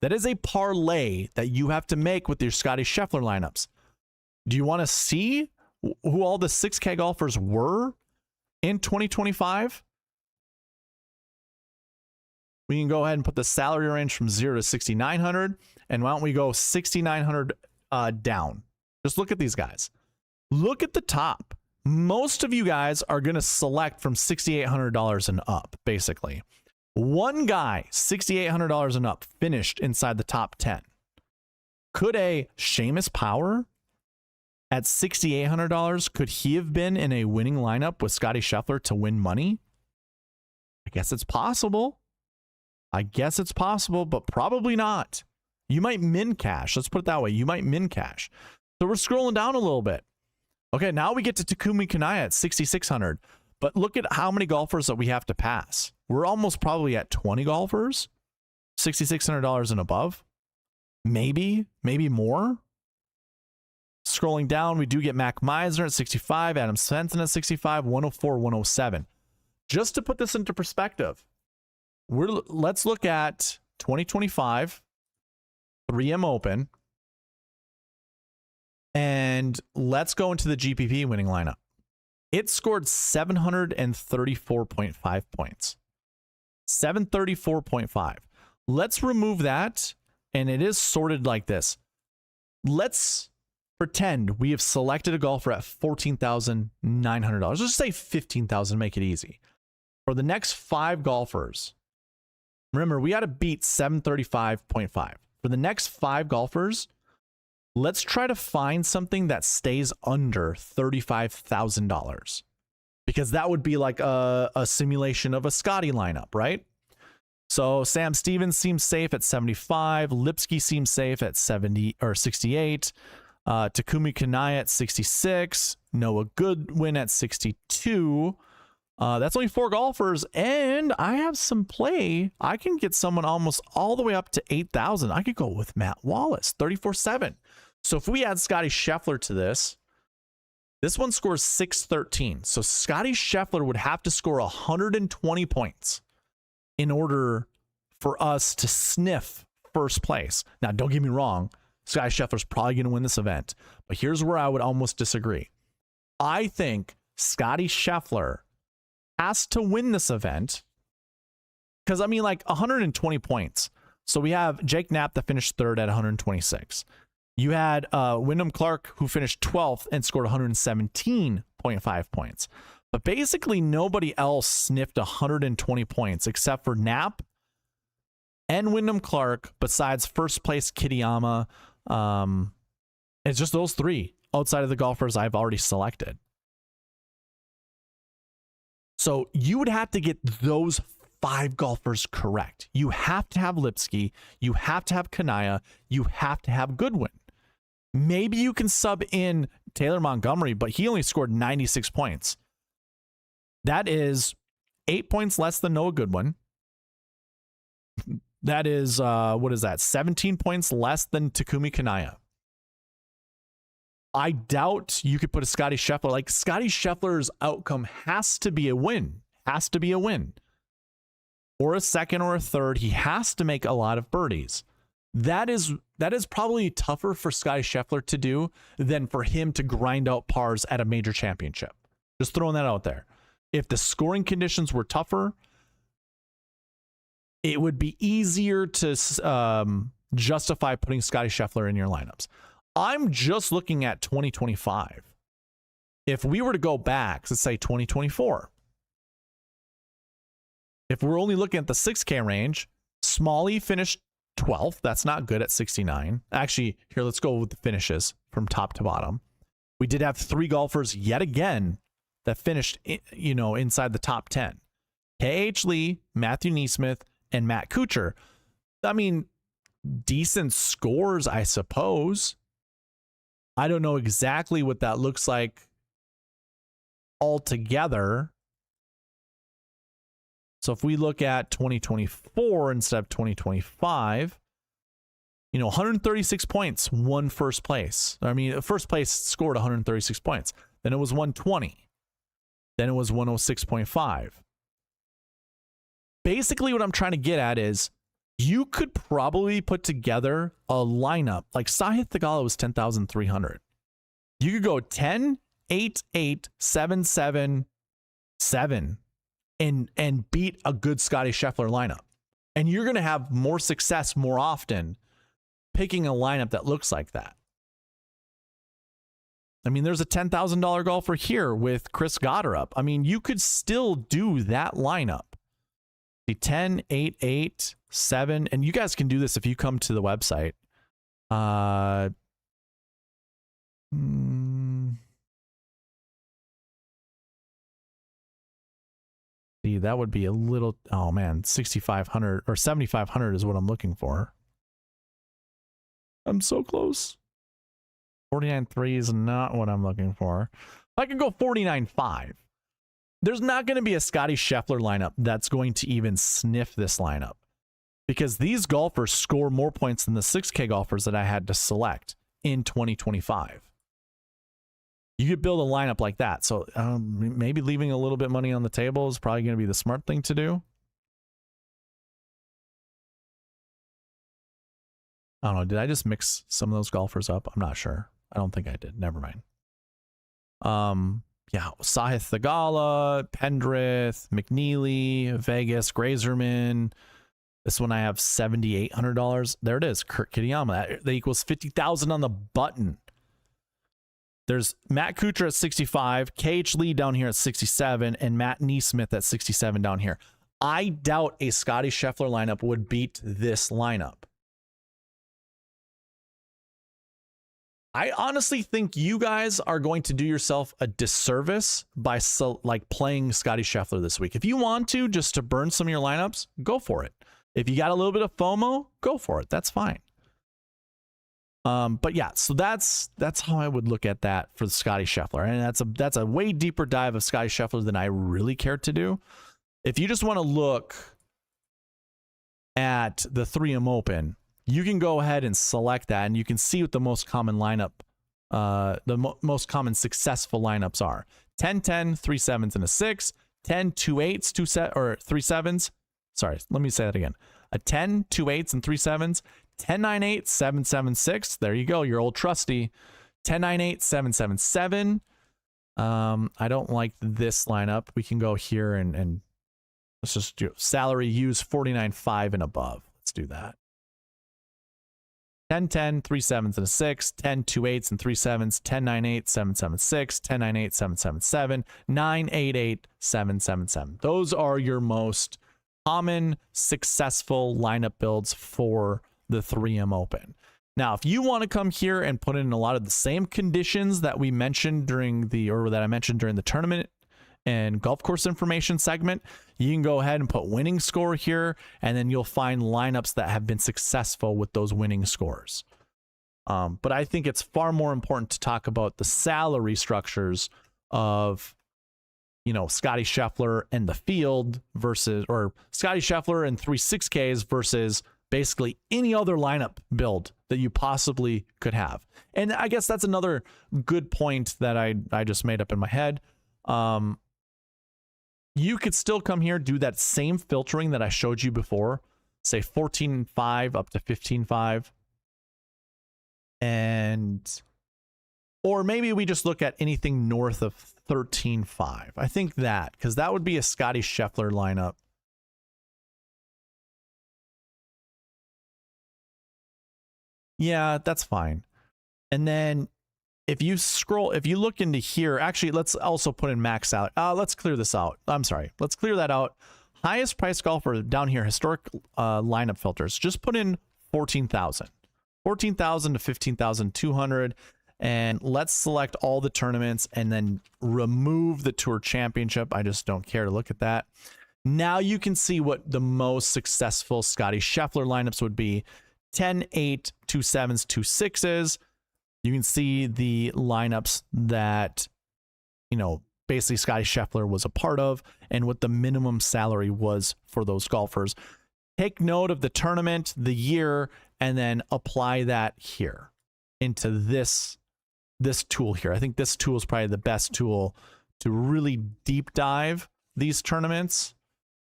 That is a parlay that you have to make with your Scotty Scheffler lineups. Do you want to see who all the 6K golfers were in 2025? We can go ahead and put the salary range from 0 to 6,900. And why don't we go 6,900 down? Just look at these guys. Look at the top. Most of you guys are going to select from $6,800 and up, basically. One guy, $6,800 and up, finished inside the top 10. Could a Seamus Power at $6,800, could he have been in a winning lineup with Scotty Scheffler to win money? I guess it's possible. But probably not. You might min cash. Let's put it that way. You might min cash. So we're scrolling down a little bit. Okay, now we get to Takumi Kanaya at $6,600. But look at how many golfers that we have to pass. We're almost probably at 20 golfers, $6,600 and above. Maybe more. Scrolling down, we do get Mac Meisner at 65, Adam Svensson at 65, 104, 107. Just to put this into perspective, let's look at 2025 3M Open, and let's go into the GPP winning lineup. It scored 734.5 points. 734.5. Let's remove that, and it is sorted like this. Let's pretend we have selected a golfer at $14,900. Let's just say $15,000 to make it easy. For the next 5 golfers, remember, we got to beat 735.5. For the next 5 golfers, let's try to find something that stays under $35,000, because that would be like a simulation of a Scotty lineup, right? So Sam Stevens seems safe at 75. Lipsky seems safe at 70 or 68. Takumi Kanaya at 66. Noah Goodwin at 62. That's only 4 golfers, and I have some play. I can get someone almost all the way up to 8,000. I could go with Matt Wallace, 34.7. So if we add Scotty Scheffler to this one scores 613. So Scotty Scheffler would have to score 120 points in order for us to sniff first place. Now, don't get me wrong, Scotty Scheffler's probably going to win this event, but here's where I would almost disagree. I think Scotty Scheffler has to win this event because, I mean, like 120 points. So we have Jake Knapp that finished 3rd at 126. You had Wyndham Clark, who finished 12th and scored 117.5 points. But basically nobody else sniffed 120 points except for Knapp and Wyndham Clark, besides first place Kitayama, It's just those three outside of the golfers I've already selected. So you would have to get those 5 golfers correct. You have to have Lipsky. You have to have Kanaya. You have to have Goodwin. Maybe you can sub in Taylor Montgomery, but he only scored 96 points. That is 8 points less than Noah Goodwin. That is, what is that? 17 points less than Takumi Kanaya. I doubt you could put a Scotty Scheffler. Like, Scotty Scheffler's outcome has to be a win. Has to be a win. Or a second or a third. He has to make a lot of birdies. That is probably tougher for Scotty Scheffler to do than for him to grind out pars at a major championship. Just throwing that out there. If the scoring conditions were tougher, it would be easier to justify putting Scotty Scheffler in your lineups. I'm just looking at 2025. If we were to go back, let's say 2024, if we're only looking at the 6K range, Smalley finished 12th. That's not good at 69. Actually, here, let's go with the finishes from top to bottom. We did have 3 golfers yet again that finished, inside the top 10. K.H. Lee, Matthew Neesmith, and Matt Kuchar. I mean, decent scores, I suppose. I don't know exactly what that looks like altogether. So if we look at 2024 instead of 2025, 136 points won first place. I mean, first place scored 136 points. Then it was 120. Then it was 106.5. Basically, what I'm trying to get at is you could probably put together a lineup like Sahith Theegala was 10,300. You could go 10, 8, 8, 7, 7, 7 and beat a good Scotty Scheffler lineup. And you're going to have more success more often picking a lineup that looks like that. I mean, there's a $10,000 golfer here with Chris Gotterup. I mean, you could still do that lineup. The 10, 8, 8, 7, and you guys can do this if you come to the website. See, that would be a little, oh man, 6,500 or 7,500 is what I'm looking for. I'm so close. 49.3 is not what I'm looking for. If I could go 49.5. There's not going to be a Scotty Scheffler lineup that's going to even sniff this lineup because these golfers score more points than the 6K golfers that I had to select in 2025. You could build a lineup like that. So maybe leaving a little bit of money on the table is probably going to be the smart thing to do. I don't know. Did I just mix some of those golfers up? I'm not sure. I don't think I did. Never mind. Yeah, Sahith Theegala, Pendrith, McNeely, Vegas, Grazerman. This one I have $7,800. There it is, Kurt Kitayama. That equals 50,000 on the button. There's Matt Kuchar at 65, K.H. Lee down here at 67, and Matt Neesmith at 67 down here. I doubt a Scotty Scheffler lineup would beat this lineup. I honestly think you guys are going to do yourself a disservice by playing Scotty Scheffler this week. If you want to, just to burn some of your lineups, go for it. If you got a little bit of FOMO, go for it. That's fine. But yeah, so that's how I would look at that for the Scotty Scheffler, and that's a way deeper dive of Scotty Scheffler than I really care to do. If you just want to look at the 3M Open, you can go ahead and select that, and you can see what the most common lineup, most common successful lineups are. 10, 10, 3 7s, and a 6. 10, 2 8s, or 3 7s. Sorry, let me say that again. A 10, 2 8s, and 3 7s. 10, 9, 8, 7, 7, 6. There you go, your old trusty. 10, 9, 8, 7, 7, 7. I don't like this lineup. We can go here and let's just do salary use 49.5 and above. Let's do that. 10, 10, 3 7s and a 6, 10, 2 8s and 3 7s, 10, 9, 8, 7, 7, 6, 10, 9, 8, 7, 7, 7, 9, 8, 8, 7, 7, 7. Those are your most common successful lineup builds for the 3M Open. Now, if you want to come here and put in a lot of the same conditions that we mentioned during the, or that I mentioned during the tournament and golf course information segment, you can go ahead and put winning score here, and then you'll find lineups that have been successful with those winning scores. But I think it's far more important to talk about the salary structures of, you know, Scotty Scheffler and the field versus, or Scotty Scheffler and 3 6Ks versus basically any other lineup build that you possibly could have. And I guess that's another good point that I just made up in my head. You could still come here, do that same filtering that I showed you before, say 14.5 up to 15.5. And, or maybe we just look at anything north of 13.5. I think that, because that would be a Scotty Scheffler lineup. Yeah, that's fine. And then if you scroll, if you look into here, actually, let's also put in max out. Let's clear this out. I'm sorry. Let's clear that out. Highest price golfer down here, historic lineup filters. Just put in 14,000. 14,000 to 15,200. And let's select all the tournaments and then remove the Tour Championship. I just don't care to look at that. Now you can see what the most successful Scotty Scheffler lineups would be. 10, 8, 2 7s, 2 6s. You can see the lineups that, you know, basically Scotty Scheffler was a part of and what the minimum salary was for those golfers. Take note of the tournament, the year, and then apply that here into this tool here. I think this tool is probably the best tool to really deep dive these tournaments.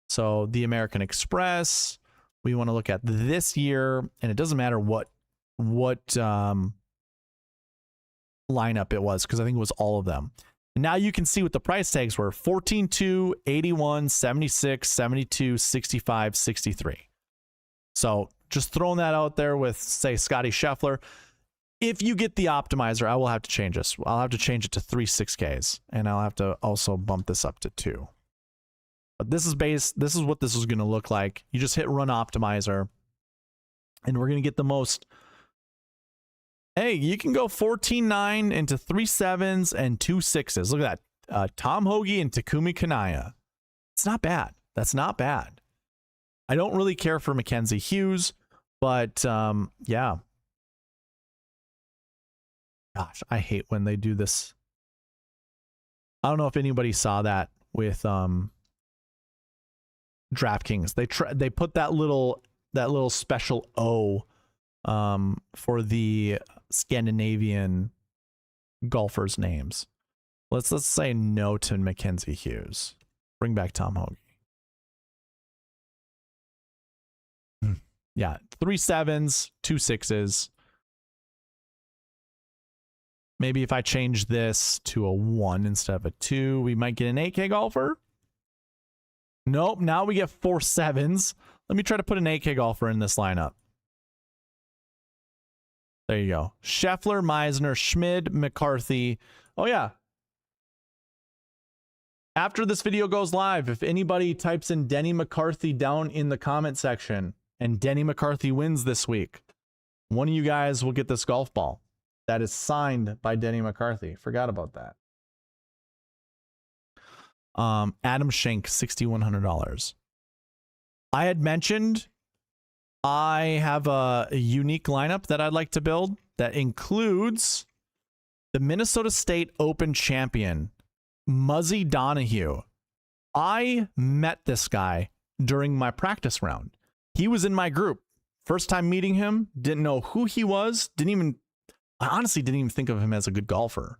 So the American Express, we want to look at this year, and it doesn't matter what lineup it was, because I think it was all of them. And now you can see what the price tags were: 14.2, 81, 76, 72, 65, 63. So just throwing that out there with, say, Scotty Scheffler. If you get the optimizer, I will have to change this. I'll have to change it to 3 6Ks, and I'll have to also bump this up to 2. But this is what this is going to look like. You just hit run optimizer, and we're going to get the most. Hey, you can go 14.9 into 3 7s and 2 6s. Look at that. Tom Hoagie and Takumi Kanaya. It's not bad. That's not bad. I don't really care for Mackenzie Hughes, but yeah. Gosh, I hate when they do this. I don't know if anybody saw that with DraftKings. They put that little special O for the Scandinavian golfers' names. Let's say no to Mackenzie Hughes. Bring back Tom Hoagie. Yeah, 3 7s, 2 6s. Maybe if I change this to a 1 instead of a 2, we might get an 8K golfer. Nope, now we get 4 7s. Let me try to put an 8K golfer in this lineup. There you go. Scheffler, Meisner, Schmid, McCarthy. Oh, yeah. After this video goes live, if anybody types in Denny McCarthy down in the comment section and Denny McCarthy wins this week, one of you guys will get this golf ball that is signed by Denny McCarthy. Forgot about that. Adam Schenk, $6,100. I had mentioned I have a unique lineup that I'd like to build that includes the Minnesota State Open champion, Muzzy Donahue. I met this guy during my practice round. He was in my group. First time meeting him, didn't know who he was, I honestly didn't even think of him as a good golfer.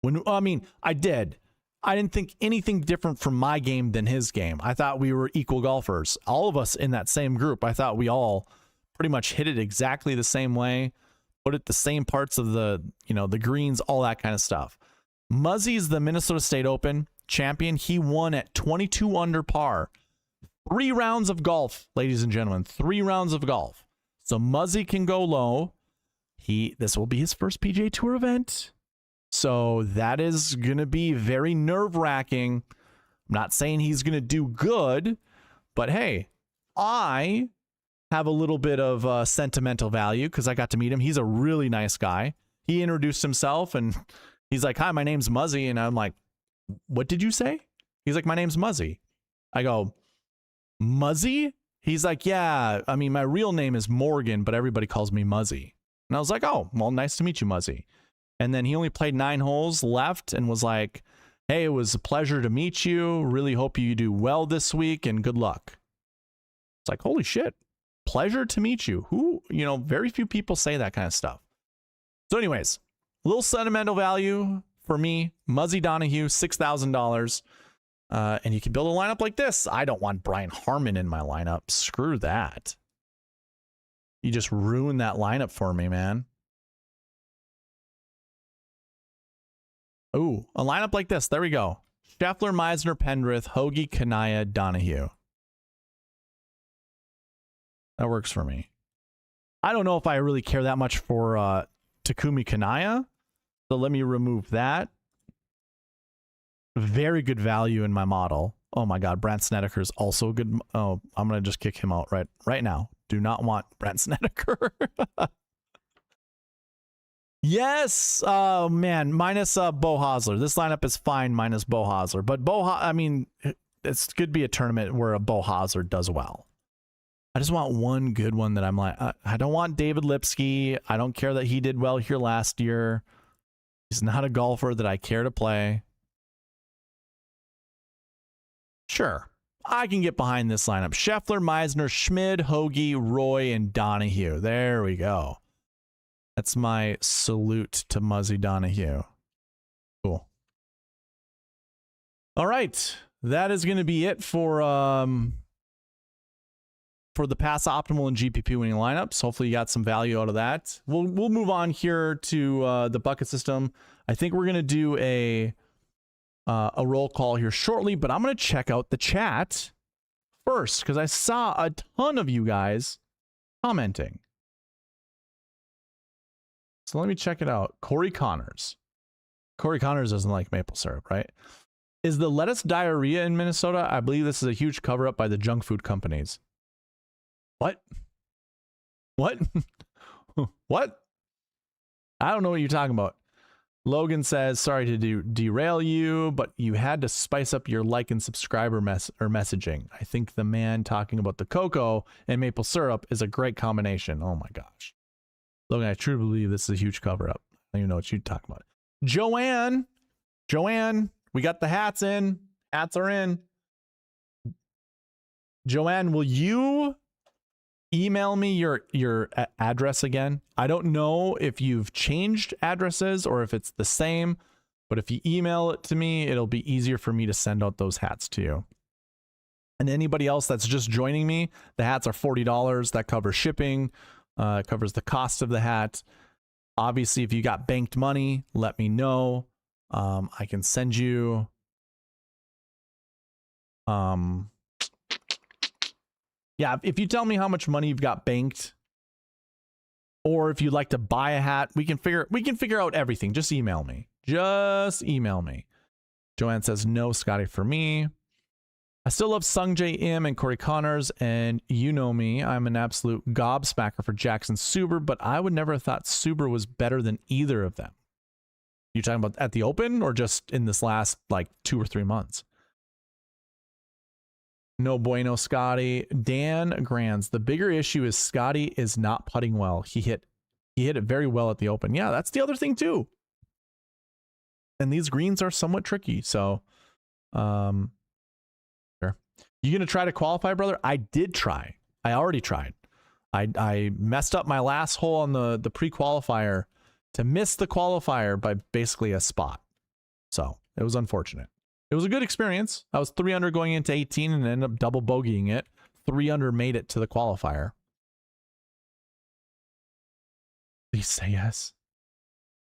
I did. I didn't think anything different from my game than his game. I thought we were equal golfers. All of us in that same group, I thought we all pretty much hit it exactly the same way, put it the same parts of the greens, all that kind of stuff. Muzzy's the Minnesota State Open champion. He won at 22 under par. 3 rounds of golf, ladies and gentlemen. 3 rounds of golf. So Muzzy can go low. This will be his first PGA Tour event. So that is going to be very nerve-wracking. I'm not saying he's going to do good, but hey, I have a little bit of sentimental value because I got to meet him. He's a really nice guy. He introduced himself and he's like, "Hi, my name's Muzzy." And I'm like, "What did you say?" He's like, "My name's Muzzy." I go, "Muzzy?" He's like, "Yeah, I mean, my real name is Morgan, but everybody calls me Muzzy." And I was like, "Oh, well, nice to meet you, Muzzy." And then he only played 9 holes left and was like, "Hey, it was a pleasure to meet you. Really hope you do well this week and good luck." It's like, holy shit. Pleasure to meet you. Who, you know, very few people say that kind of stuff. So anyways, a little sentimental value for me. Muzzy Donahue, $6,000. And you can build a lineup like this. I don't want Brian Harmon in my lineup. Screw that. You just ruined that lineup for me, man. Ooh, a lineup like this. There we go. Scheffler, Meisner, Pendrith, Hoagie, Kanaya, Donahue. That works for me. I don't know if I really care that much for Takumi Kanaya. So let me remove that. Very good value in my model. Oh my God, Brandt Snedeker is also good. Oh, I'm going to just kick him out right now. Do not want Brandt Snedeker. Yes. Oh man, minus Bo Hosler. This lineup is fine minus Bo Hosler. But I mean, it could be a tournament where a Bo Hosler does well. I just want one good one that I'm like, I don't want David Lipsky. I don't care that he did well here last year. He's not a golfer that I care to play. Sure, I can get behind this lineup. Scheffler, Meisner, Schmid, Hoagie, Roy, and Donahue. There we go. That's my salute to Muzzy Donahue. Cool. All right, that is going to be it for the pass optimal and GPP winning lineups. Hopefully you got some value out of that. We'll move on here to the bucket system. I think we're going to do a roll call here shortly, but I'm going to check out the chat first because I saw a ton of you guys commenting. So let me check it out. Corey Connors. Corey Connors doesn't like maple syrup, right? Is the lettuce diarrhea in Minnesota? I believe this is a huge cover-up by the junk food companies. What? What? What? I don't know what you're talking about. Logan says, sorry to derail you, but you had to spice up your like and subscriber messaging. I think the man talking about the cocoa and maple syrup is a great combination. Oh my gosh. Logan, I truly believe this is a huge cover-up. I don't even know what you're talking about. Joanne, we got the hats in. Hats are in. Joanne, will you email me your address again? I don't know if you've changed addresses or if it's the same, but if you email it to me, it'll be easier for me to send out those hats to you. And anybody else that's just joining me, the hats are $40. That covers shipping, covers the cost of the hat. Obviously, if you got banked money, let me know. I can send you yeah, if you tell me how much money you've got banked, or if you'd like to buy a hat, we can figure out everything. Just email me. Just email me. Joanne says no, Scotty, for me. I still love Sung J M and Corey Connors, and you know me, I'm an absolute gobsmacker for Jackson Suber, but I would never have thought Suber was better than either of them. You talking about at the Open or just in this last like 2 or 3 months? No bueno, Scotty. Dan Grands. The bigger issue is Scotty is not putting well. He hit it very well at the Open. Yeah, that's the other thing too. And these greens are somewhat tricky. So, sure. You gonna try to qualify, brother? I did try. I already tried. I messed up my last hole on the pre-qualifier to miss the qualifier by basically a spot. So it was unfortunate. It was a good experience. I was 3 under going into 18 and ended up double bogeying it. 3 under made it to the qualifier. Please say yes.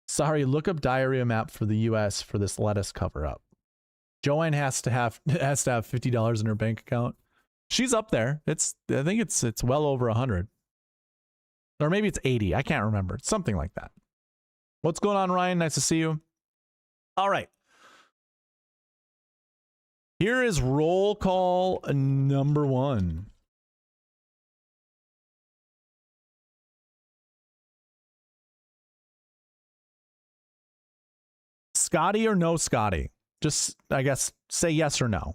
Sorry, look up diarrhea map for the US for this lettuce cover up. Joanne has to have $50 in her bank account. She's up there. I think it's well over 100. Or maybe it's 80. I can't remember. It's something like that. What's going on, Ryan? Nice to see you. All right. Here is roll call number 1. Scotty or no Scotty? Just, I guess, say yes or no.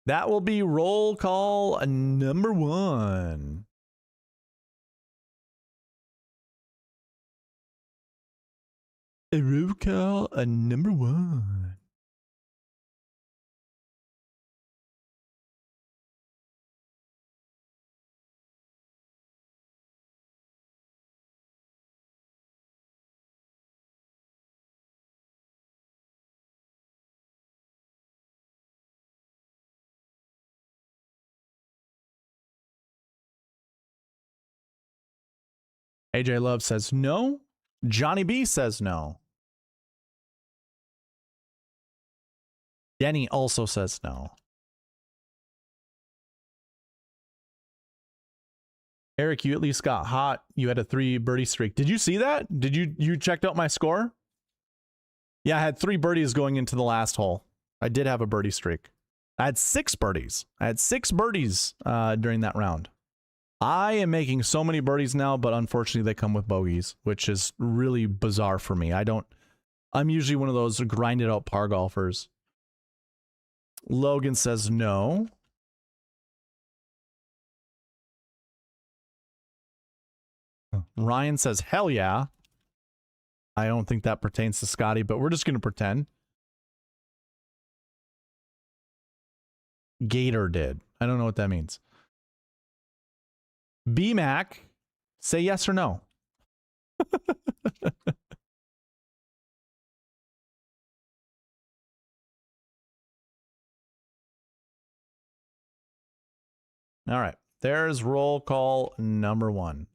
That will be roll call number 1. Roll call number 1. AJ Love says no. Johnny B says no. Denny also says no. Eric, you at least got hot. You had a 3 birdie streak. Did you see that? Did you checked out my score? Yeah, I had 3 birdies going into the last hole. I did have a birdie streak. I had 6 birdies. I had 6 birdies during that round. I am making so many birdies now, but unfortunately they come with bogeys, which is really bizarre for me. I'm usually one of those grinded out par golfers. Logan says no. Ryan says hell yeah. I don't think that pertains to Scotty, but we're just going to pretend. Gator did. I don't know what that means. BMAC, say yes or no. All right. There's roll call number 1.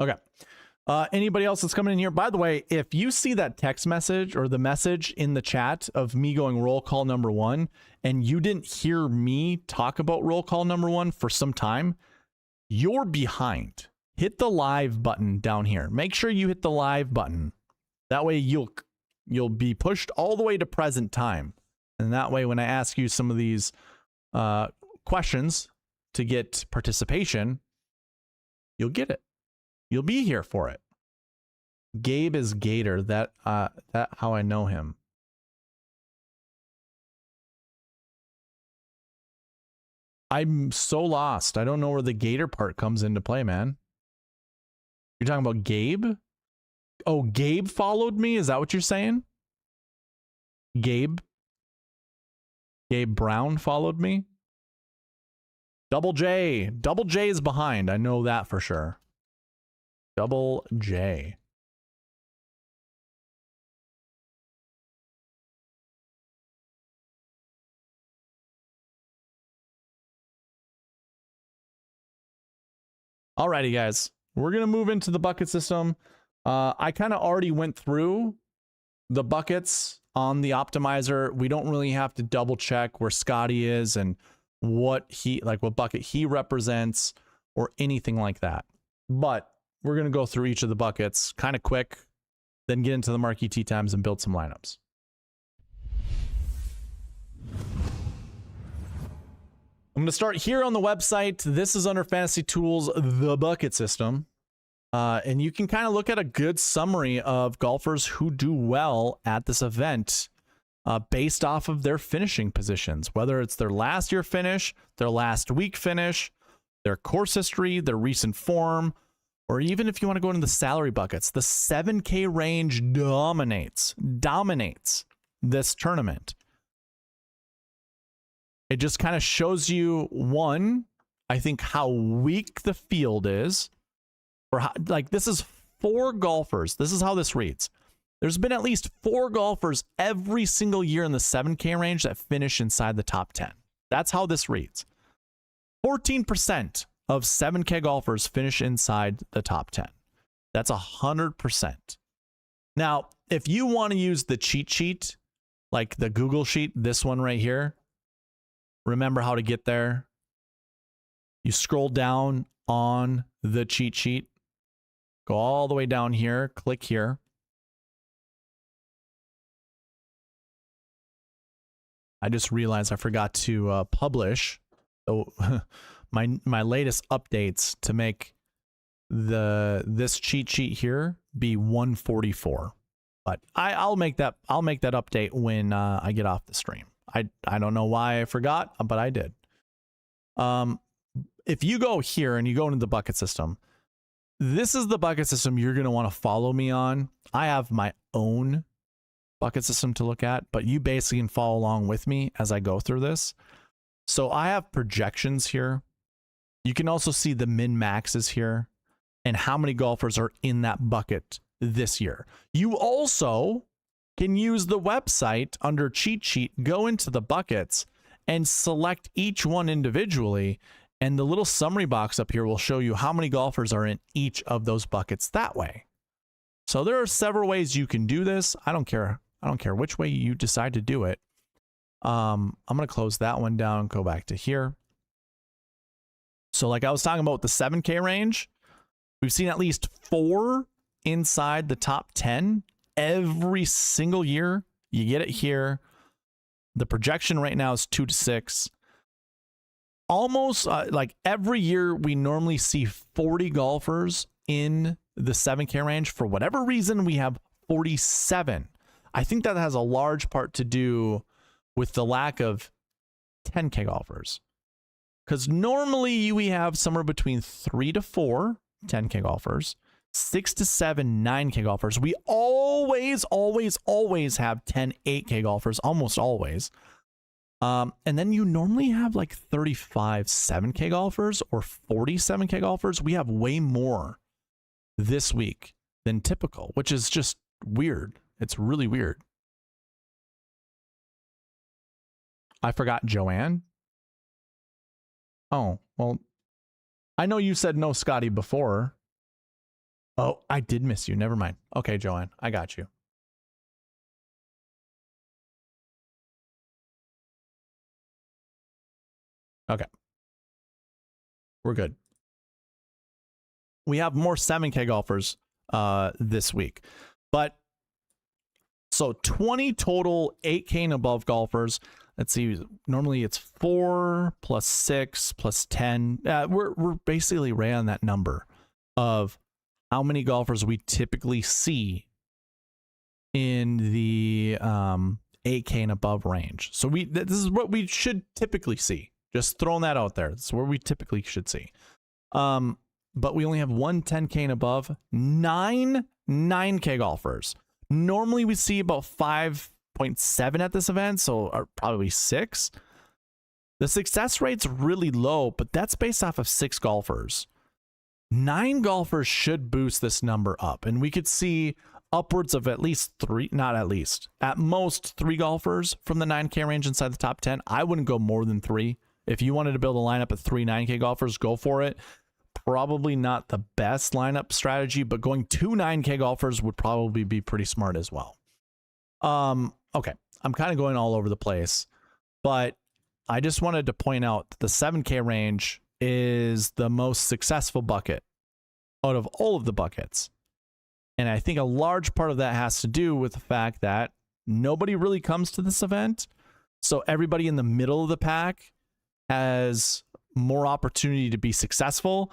Okay. Anybody else that's coming in here? By the way, if you see that text message or the message in the chat of me going roll call number 1 and you didn't hear me talk about roll call number 1 for some time, you're behind. Hit the live button down here. Make sure you hit the live button. That way you'll be pushed all the way to present time. And that way when I ask you some of these questions to get participation, you'll get it. You'll be here for it. Gabe is Gator. That how I know him. I'm so lost. I don't know where the Gator part comes into play, man. You're talking about Gabe? Oh, Gabe followed me? Is that what you're saying? Gabe? Gabe Brown followed me? Double J. Double J is behind. I know that for sure. Double J. Alrighty, guys. We're going to move into the bucket system. I kind of already went through the buckets on the optimizer. We don't really have to double check where Scotty is and what bucket he represents or anything like that. But we're going to go through each of the buckets kind of quick, then get into the Marquee Tee Times and build some lineups. I'm going to start here on the website. This is under Fantasy Tools, the bucket system. And you can kind of look at a good summary of golfers who do well at this event based off of their finishing positions, whether it's their last year finish, their last week finish, their course history, their recent form, or even if you want to go into the salary buckets. The 7K range dominates this tournament. It just kind of shows you, one, I think how weak the field is. Or how, like, this is 4 golfers. This is how this reads. There's been at least 4 golfers every single year in the 7K range that finish inside the top 10. That's how this reads. 14% of 7K golfers finish inside the top 10. That's 100%. Now, if you want to use the cheat sheet, like the Google sheet, this one right here, remember how to get there. You scroll down on the cheat sheet, go all the way down here, click here. I just realized I forgot to publish my latest updates to make this cheat sheet here be 144. But I'll make that update when I get off the stream. I don't know why I forgot, but I did. If you go here and you go into the bucket system, this is the bucket system you're going to want to follow me on. I have my own bucket system to look at, but you basically can follow along with me as I go through this. So I have projections here. You can also see the min maxes here and how many golfers are in that bucket this year. You also can use the website under cheat sheet, go into the buckets and select each one individually. And the little summary box up here will show you how many golfers are in each of those buckets that way. So there are several ways you can do this. I don't care which way you decide to do it. I'm going to close that one down and go back to here. So like I was talking about the 7K range, we've seen at least 4 inside the top 10 every single year. You get it here. The projection right now is 2 to 6. Almost like every year we normally see 40 golfers in the 7K range. For whatever reason, we have 47. I think that has a large part to do with the lack of 10K golfers. Because normally we have somewhere between 3 to 4 10K golfers, 6 to 7 9K golfers. We always have 10 8K golfers, almost always. And then you normally have like 35 7K golfers or 40 7K golfers. We have way more this week than typical, which is just weird. It's really weird. I forgot Joanne. Oh, well, I know you said no Scotty before. Oh, I did miss you. Never mind. Okay, Joanne, I got you. Okay. We're good. We have more 7K golfers this week. But so 20 total 8K and above golfers. Let's see. Normally it's 4 plus 6 plus 10. We're basically right on that number of how many golfers we typically see in the 8K and above range. So this is what we should typically see. Just throwing that out there. That's where we typically should see. But we only have 1 10K and above, 9 9K golfers. Normally we see about 5.7 at this event, so probably 6. The success rate's really low, but that's based off of 6 golfers. 9 golfers should boost this number up, and we could see upwards of at least 3, not at least, at most 3 golfers from the 9K range inside the top 10. I wouldn't go more than 3. If you wanted to build a lineup of 3 9K golfers, go for it. Probably not the best lineup strategy, but going 2 9K golfers would probably be pretty smart as well. Okay, I'm kind of going all over the place, but I just wanted to point out that the 7K range is the most successful bucket out of all of the buckets. And I think a large part of that has to do with the fact that nobody really comes to this event. So everybody in the middle of the pack has more opportunity to be successful.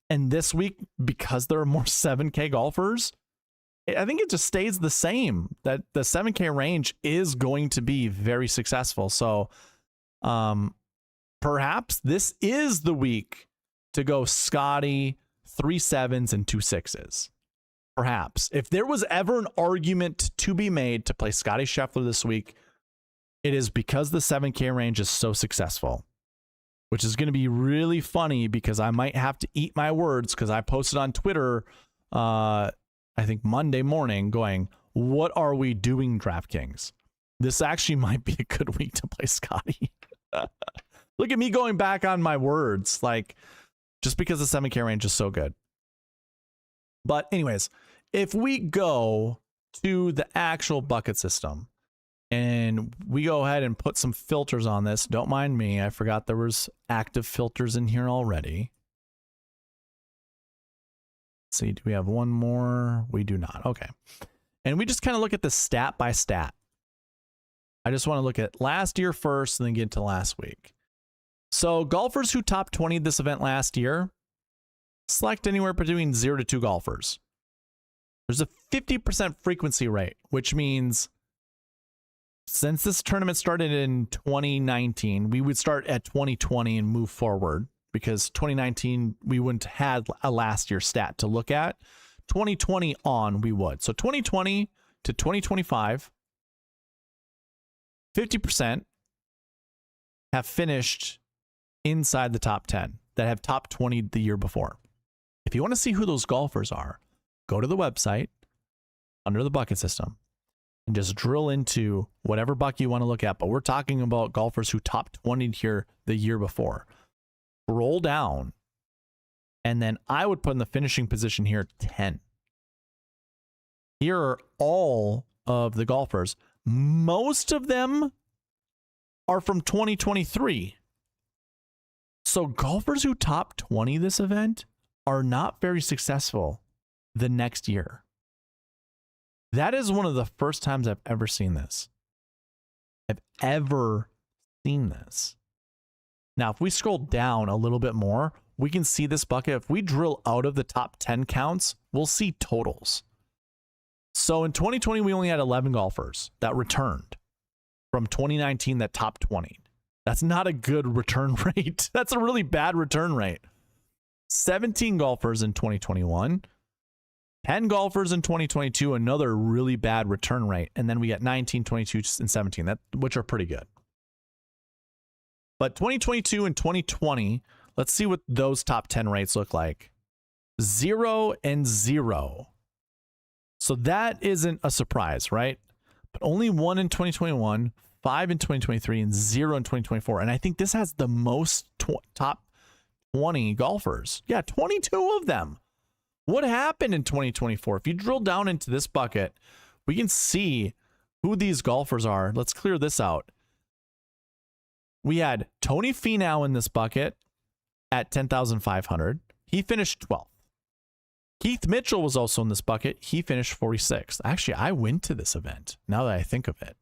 And this week, because there are more 7K golfers, I think it just stays the same, that the 7K range is going to be very successful. So perhaps this is the week to go Scotty, 3 7s and 2 6s. Perhaps. If there was ever an argument to be made to play Scotty Scheffler this week, it is because the 7K range is so successful. Which is going to be really funny because I might have to eat my words because I posted on Twitter, I think Monday morning, going, what are we doing, DraftKings? This actually might be a good week to play Scotty. Look at me going back on my words, like, just because the 7K range is so good. But anyways, if we go to the actual bucket system, and we go ahead and put some filters on this. Don't mind me. I forgot there was active filters in here already. Let's see, do we have one more? We do not. Okay. And we just kind of look at the stat by stat. I just want to look at last year first and then get to last week. So golfers who top 20 this event last year, select anywhere between 0 to 2 golfers. There's a 50% frequency rate, which means since this tournament started in 2019, we would start at 2020 and move forward, because 2019, we wouldn't have a last year stat to look at. 2020 on, we would. So 2020 to 2025, 50% have finished inside the top 10 that have top 20 the year before. If you want to see who those golfers are, go to the website under the bucket system and just drill into whatever bucket you want to look at. But we're talking about golfers who top 20 here the year before. Roll down, and then I would put in the finishing position here 10. Here are all of the golfers. Most of them are from 2023. So golfers who top 20 this event are not very successful the next year. That is one of the first times I've ever seen this. I've ever seen this. Now, if we scroll down a little bit more, we can see this bucket. If we drill out of the top 10 counts, we'll see totals. So in 2020, we only had 11 golfers that returned from 2019 that top 20. That's not a good return rate. That's a really bad return rate. 17 golfers in 2021, 10 golfers in 2022, another really bad return rate. And then we got 19, 22, and 17, which are pretty good. But 2022 and 2020, let's see what those top 10 rates look like. 0 and 0. So that isn't a surprise, right? But only 1 in 2021, 5 in 2023, and 0 in 2024. And I think this has the most top 20 golfers. Yeah, 22 of them. What happened in 2024? If you drill down into this bucket, we can see who these golfers are. Let's clear this out. We had Tony Finau in this bucket at 10,500. He finished 12th. Keith Mitchell was also in this bucket. He finished 46th. Actually, I went to this event, now that I think of it.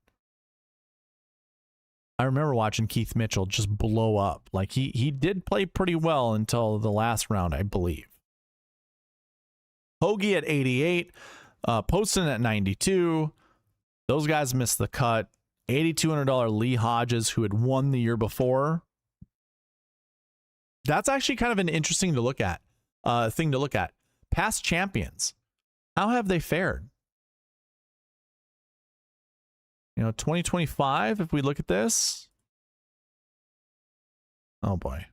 I remember watching Keith Mitchell just blow up. Like, he did play pretty well until the last round, I believe. Hoagie at 88. Poston at 92. Those guys missed the cut. $8,200 Lee Hodges, who had won the year before. That's actually kind of an interesting thing to look at. Past champions. How have they fared? 2025, if we look at this. Oh boy.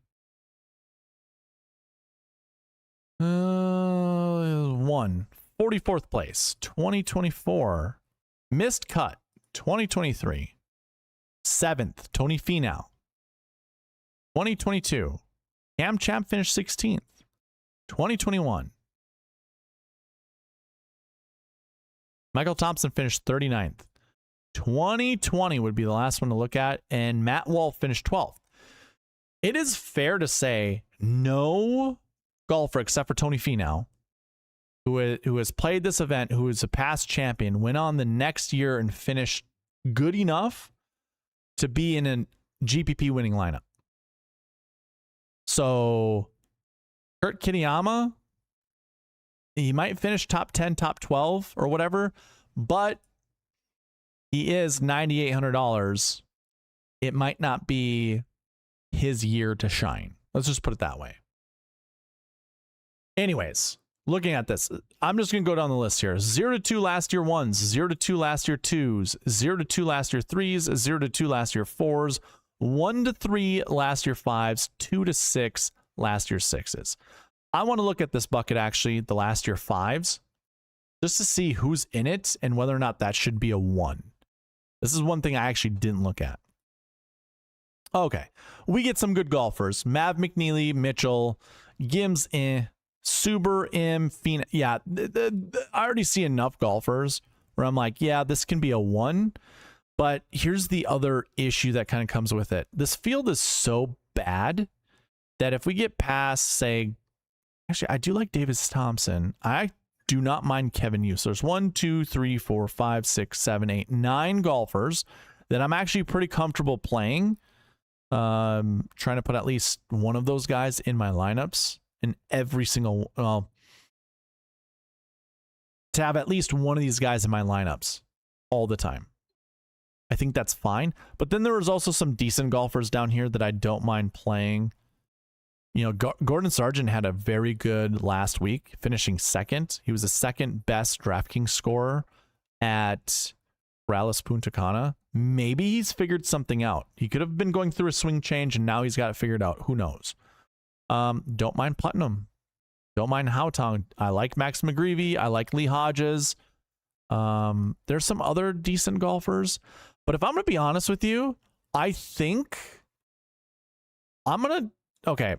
44th place. 2024. Missed cut. 2023. 7th. Tony Finau. 2022. Cam Champ finished 16th. 2021. Michael Thompson finished 39th. 2020 would be the last one to look at, and Matt Wolff finished 12th. It is fair to say no golfer except for Tony Finau, who has played this event, who is a past champion, went on the next year and finished good enough to be in a GPP winning lineup. So Kurt Kitayama, he might finish top 10, top 12 or whatever, but he is $9,800. It might not be his year to shine. Let's just put it that way. Anyways, looking at this, I'm just going to go down the list here. 0 to 2 last year ones, 0 to 2 last year twos, 0 to 2 last year threes, 0 to 2 last year fours, 1 to 3 last year fives, 2 to 6 last year sixes. I want to look at this bucket, actually, the last year fives, just to see who's in it and whether or not that should be a 1. This is one thing I actually didn't look at. Okay, we get some good golfers. Mav McNeely, Mitchell, Gims, Suber, Fina. Yeah, I already see enough golfers where I'm like, yeah, this can be a 1. But here's the other issue that kind of comes with it. This field is so bad that if we get past, say, actually, I do like Davis Thompson. I do not mind Kevin Hughes. There's 1, 2, 3, 4, 5, 6, 7, 8, 9 golfers that I'm actually pretty comfortable playing. Trying to put at least one of those guys in my lineups in every single, well, to have at least one of these guys in my lineups all the time. I think that's fine. But then there was also some decent golfers down here that I don't mind playing. You know, Gordon Sargent had a very good last week, finishing second. He was the second best DraftKings scorer at Corales Punta Cana. Maybe he's figured something out. He could have been going through a swing change and now he's got it figured out. Who knows? Don't mind Putnam. Don't mind Haotong. I like Max McGreevy. I like Lee Hodges. There's some other decent golfers. But if I'm going to be honest with you, I think I'm going to... Okay.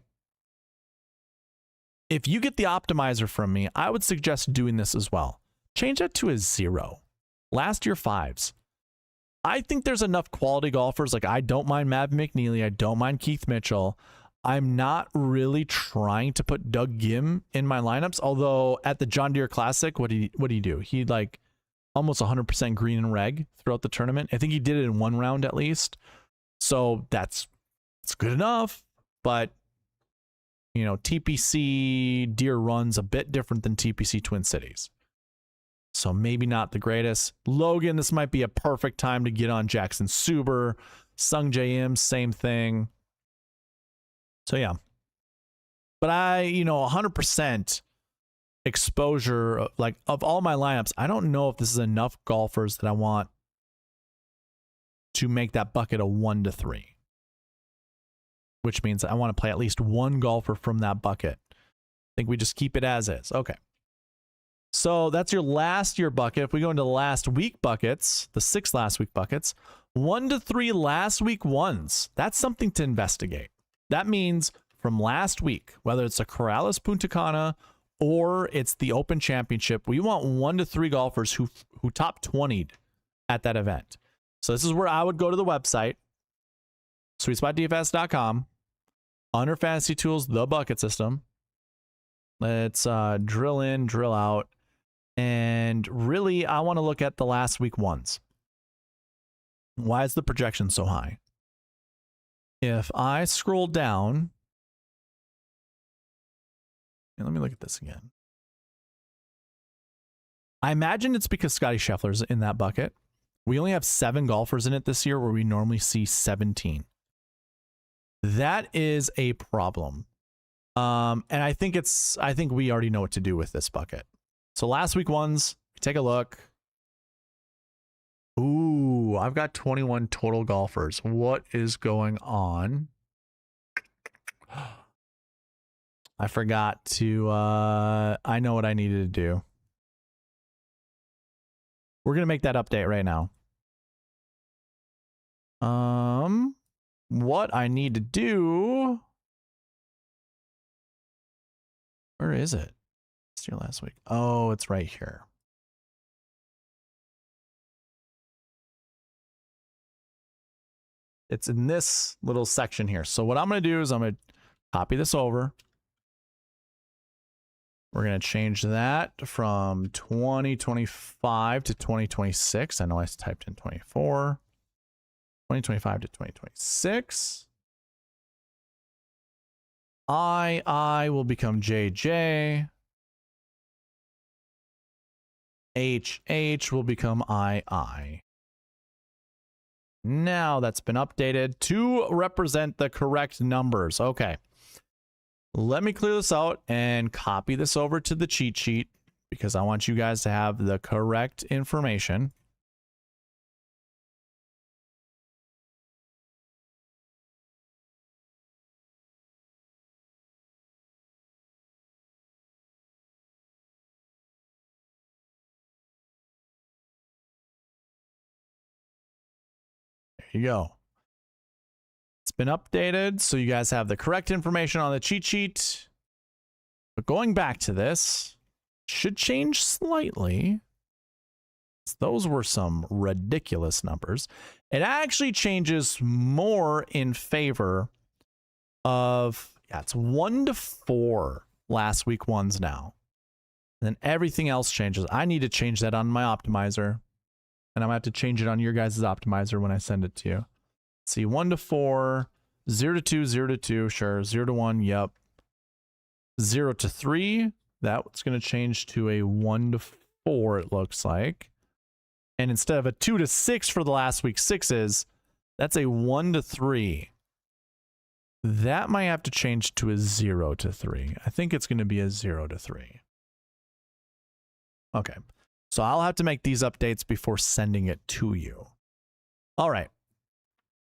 If you get the optimizer from me, I would suggest doing this as well. Change that to a 0. Last year 5s. I think there's enough quality golfers. Like, I don't mind Mav McNeely. I don't mind Keith Mitchell. I'm not really trying to put Doug Gim in my lineups. Although at the John Deere Classic, what did he do? He like almost 100% green and reg throughout the tournament. I think he did it in one round at least. So it's good enough. But, you know, TPC Deere runs a bit different than TPC Twin Cities. So maybe not the greatest. Logan, this might be a perfect time to get on Jackson Suber. Sung J.M., same thing. So yeah. But you know, 100% exposure, like of all my lineups, I don't know if this is enough golfers that I want to make that bucket a 1 to 3. Which means I want to play at least one golfer from that bucket. I think we just keep it as is. Okay. So that's your last year bucket. If we go into the last week buckets, the 6 last week buckets, 1 to 3 last week ones. That's something to investigate. That means from last week, whether it's a Corales Punta Cana or it's the Open Championship, we want 1 to 3 golfers who top 20'd at that event. So this is where I would go to the website, SweetSpotDFS.com, under Fantasy Tools, the bucket system. Let's drill in, drill out. And really, I want to look at the last week ones. Why is the projection so high? If I scroll down, and let me look at this again. I imagine it's because Scotty Scheffler's in that bucket. We only have 7 golfers in it this year where we normally see 17. That is a problem. And I think we already know what to do with this bucket. So last week ones, take a look. Ooh, I've got 21 total golfers. What is going on? I forgot to, I know what I needed to do. We're going to make that update right now. What I need to do. Where is it? It's your last week. Oh, it's right here. It's in this little section here. So what I'm going to do is I'm going to copy this over. We're going to change that from 2025 to 2026. I know I typed in 24. 2025 to 2026. I will become JJ. HH will become II. Now that's been updated to represent the correct numbers. Okay. Let me clear this out and copy this over to the cheat sheet because I want you guys to have the correct information. There you go. It's been updated, so you guys have the correct information on the cheat sheet. But going back to this, should change slightly. Those were some ridiculous numbers. It actually changes more in favor of, yeah, it's 1 to 4 last week ones now. And then everything else changes. I need to change that on my optimizer. and I'm going to have to change it on your guys' optimizer when I send it to you. Let's see, 1 to 4, 0 to 2, 0 to 2, sure, 0 to 1, yep. 0 to 3, that's going to change to a 1 to 4, it looks like. And instead of a 2 to 6 for the last week's sixes, that's a 1 to 3. That might have to change to a 0 to 3. I think it's going to be a 0 to 3. Okay. So I'll have to make these updates before sending it to you. All right.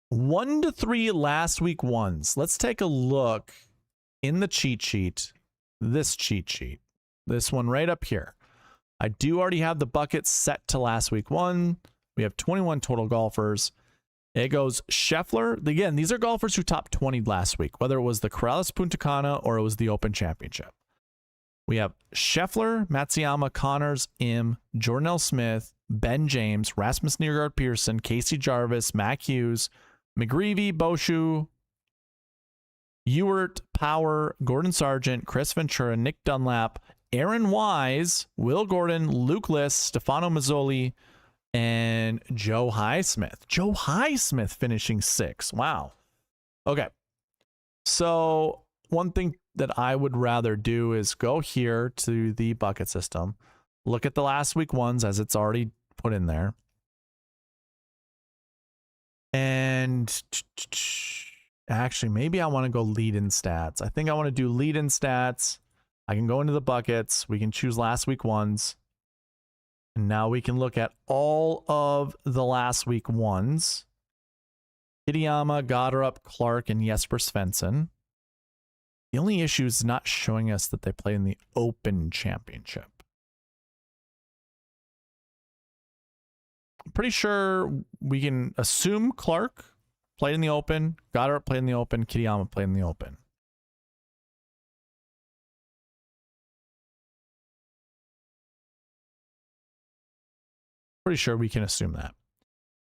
1 to 3 last week ones. Let's take a look in the cheat sheet. This cheat sheet. This one right up here. I do already have the bucket set to last week one. We have 21 total golfers. It goes Scheffler. Again, these are golfers who topped 20 last week, whether it was the Corrales Punta Cana or it was the Open Championship. We have Scheffler, Matsuyama, Connors, Im, Jordan L. Smith, Ben James, Rasmus Nørgaard Pearson, Casey Jarvis, Mac Hughes, McGreevy, Boshu, Ewert, Power, Gordon Sargent, Chris Ventura, Nick Dunlap, Aaron Wise, Will Gordon, Luke List, Stefano Mazzoli, and Joe Highsmith. Joe Highsmith finishing 6th. Wow. Okay. So one thing that I would rather do is go here to the bucket system, look at the last week ones as it's already put in there. And actually, maybe I want to go lead in stats. I think I want to do lead in stats. I can go into the buckets. We can choose last week ones. And now we can look at all of the last week ones. Kitayama, Goddard, Clark, and Jesper Svensson. The only issue is not showing us that they play in the Open Championship. I'm pretty sure we can assume Clark played in the Open, Goddard played in the Open, Kitayama played in the Open. Pretty sure we can assume that.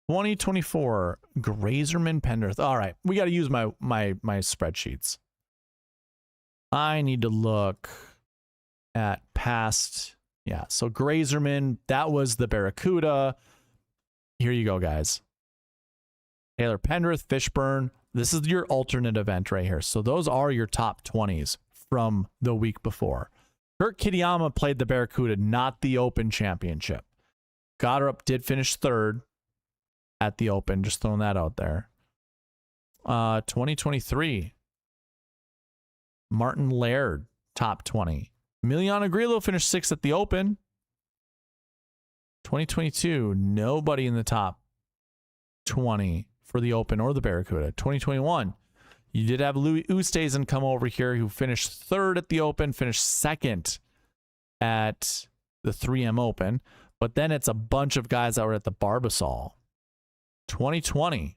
2024, Grazerman Penrith. All right, we got to use my spreadsheets. I need to look at past. Yeah, so Grazerman, that was the Barracuda. Here you go, guys. Taylor Penrith, Fishburne. This is your alternate event right here. So those are your top 20s from the week before. Kurt Kitayama played the Barracuda, not the Open Championship. Goddard did finish 3rd at the Open. Just throwing that out there. 2023. Martin Laird, top 20. Emiliano Grillo finished 6th at the Open. 2022, nobody in the top 20 for the Open or the Barracuda. 2021, you did have Louis Oosthuizen come over here, who finished 3rd at the Open, finished 2nd at the 3M Open. But then it's a bunch of guys that were at the Barbasol. 2020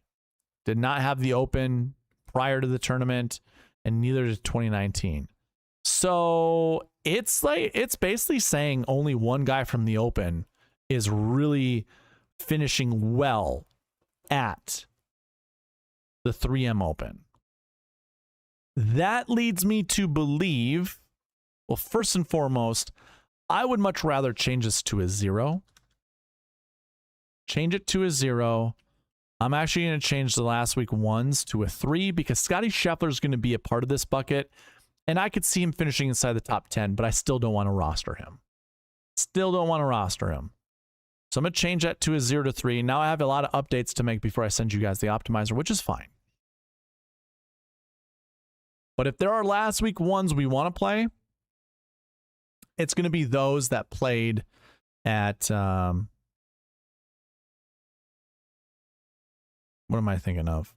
did not have the Open prior to the tournament, and neither did 2019. So it's basically saying only one guy from the Open is really finishing well at the 3M Open. That leads me to believe, well, first and foremost, I would much rather change this to a 0. Change it to a 0. I'm actually going to change the last week ones to a 3 because Scotty Scheffler is going to be a part of this bucket. And I could see him finishing inside the top 10, but I still don't want to roster him. Still don't want to roster him. So I'm going to change that to a 0 to 3. Now I have a lot of updates to make before I send you guys the optimizer, which is fine. But if there are last week ones we want to play, it's going to be those that played at, what am I thinking of?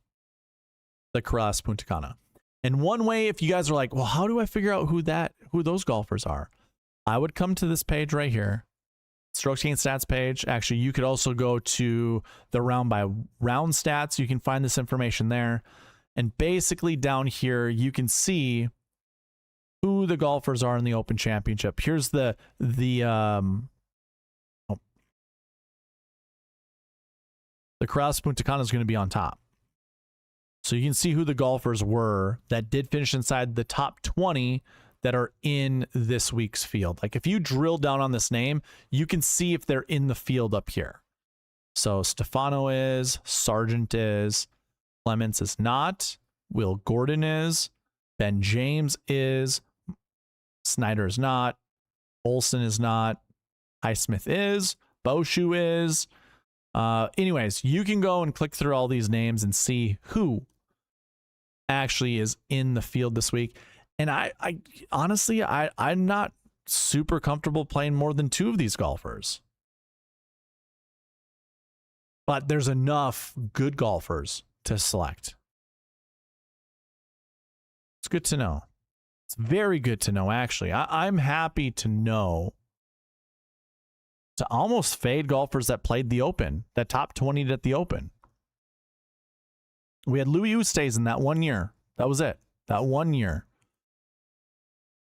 The Corrales Punta Cana. And one way, if you guys are like, well, how do I figure out who those golfers are? I would come to this page right here, Strokes Gained Stats page. Actually, you could also go to the round by round stats. You can find this information there. And basically down here, you can see who the golfers are in the Open Championship. Here's the Corrales Punta Cana is going to be on top. So you can see who the golfers were that did finish inside the top 20 that are in this week's field. Like if you drill down on this name, you can see if they're in the field up here. So Stefano is, Sargent is, Clements is not, Will Gordon is, Ben James is, Snyder is not, Olsen is not, Highsmith is, Boshu is. Anyways, you can go and click through all these names and see who actually is in the field this week. And I honestly, I'm not super comfortable playing more than 2 of these golfers. But there's enough good golfers to select. It's good to know. It's very good to know, actually. I'm happy to know to almost fade golfers that played the Open, that top 20 at the Open. We had Louis Oosthuizen in that 1 year. That was it. That 1 year.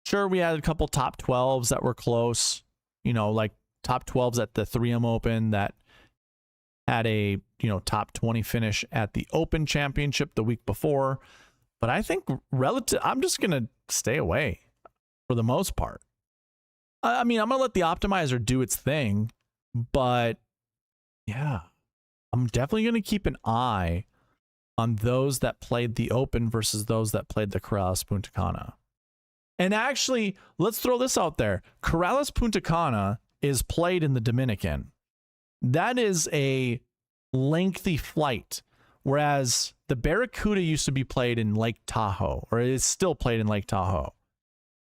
Sure, we had a couple top 12s that were close. You know, like top 12s at the 3M Open that had a, top 20 finish at the Open Championship the week before. But I think I'm just going to stay away for the most part. I mean, I'm going to let the optimizer do its thing, but yeah, I'm definitely going to keep an eye on those that played the Open versus those that played the Corrales Punta Cana. And actually, let's throw this out there. Corrales Punta Cana is played in the Dominican. That is a lengthy flight, whereas the Barracuda used to be played in Lake Tahoe, or it is still played in Lake Tahoe.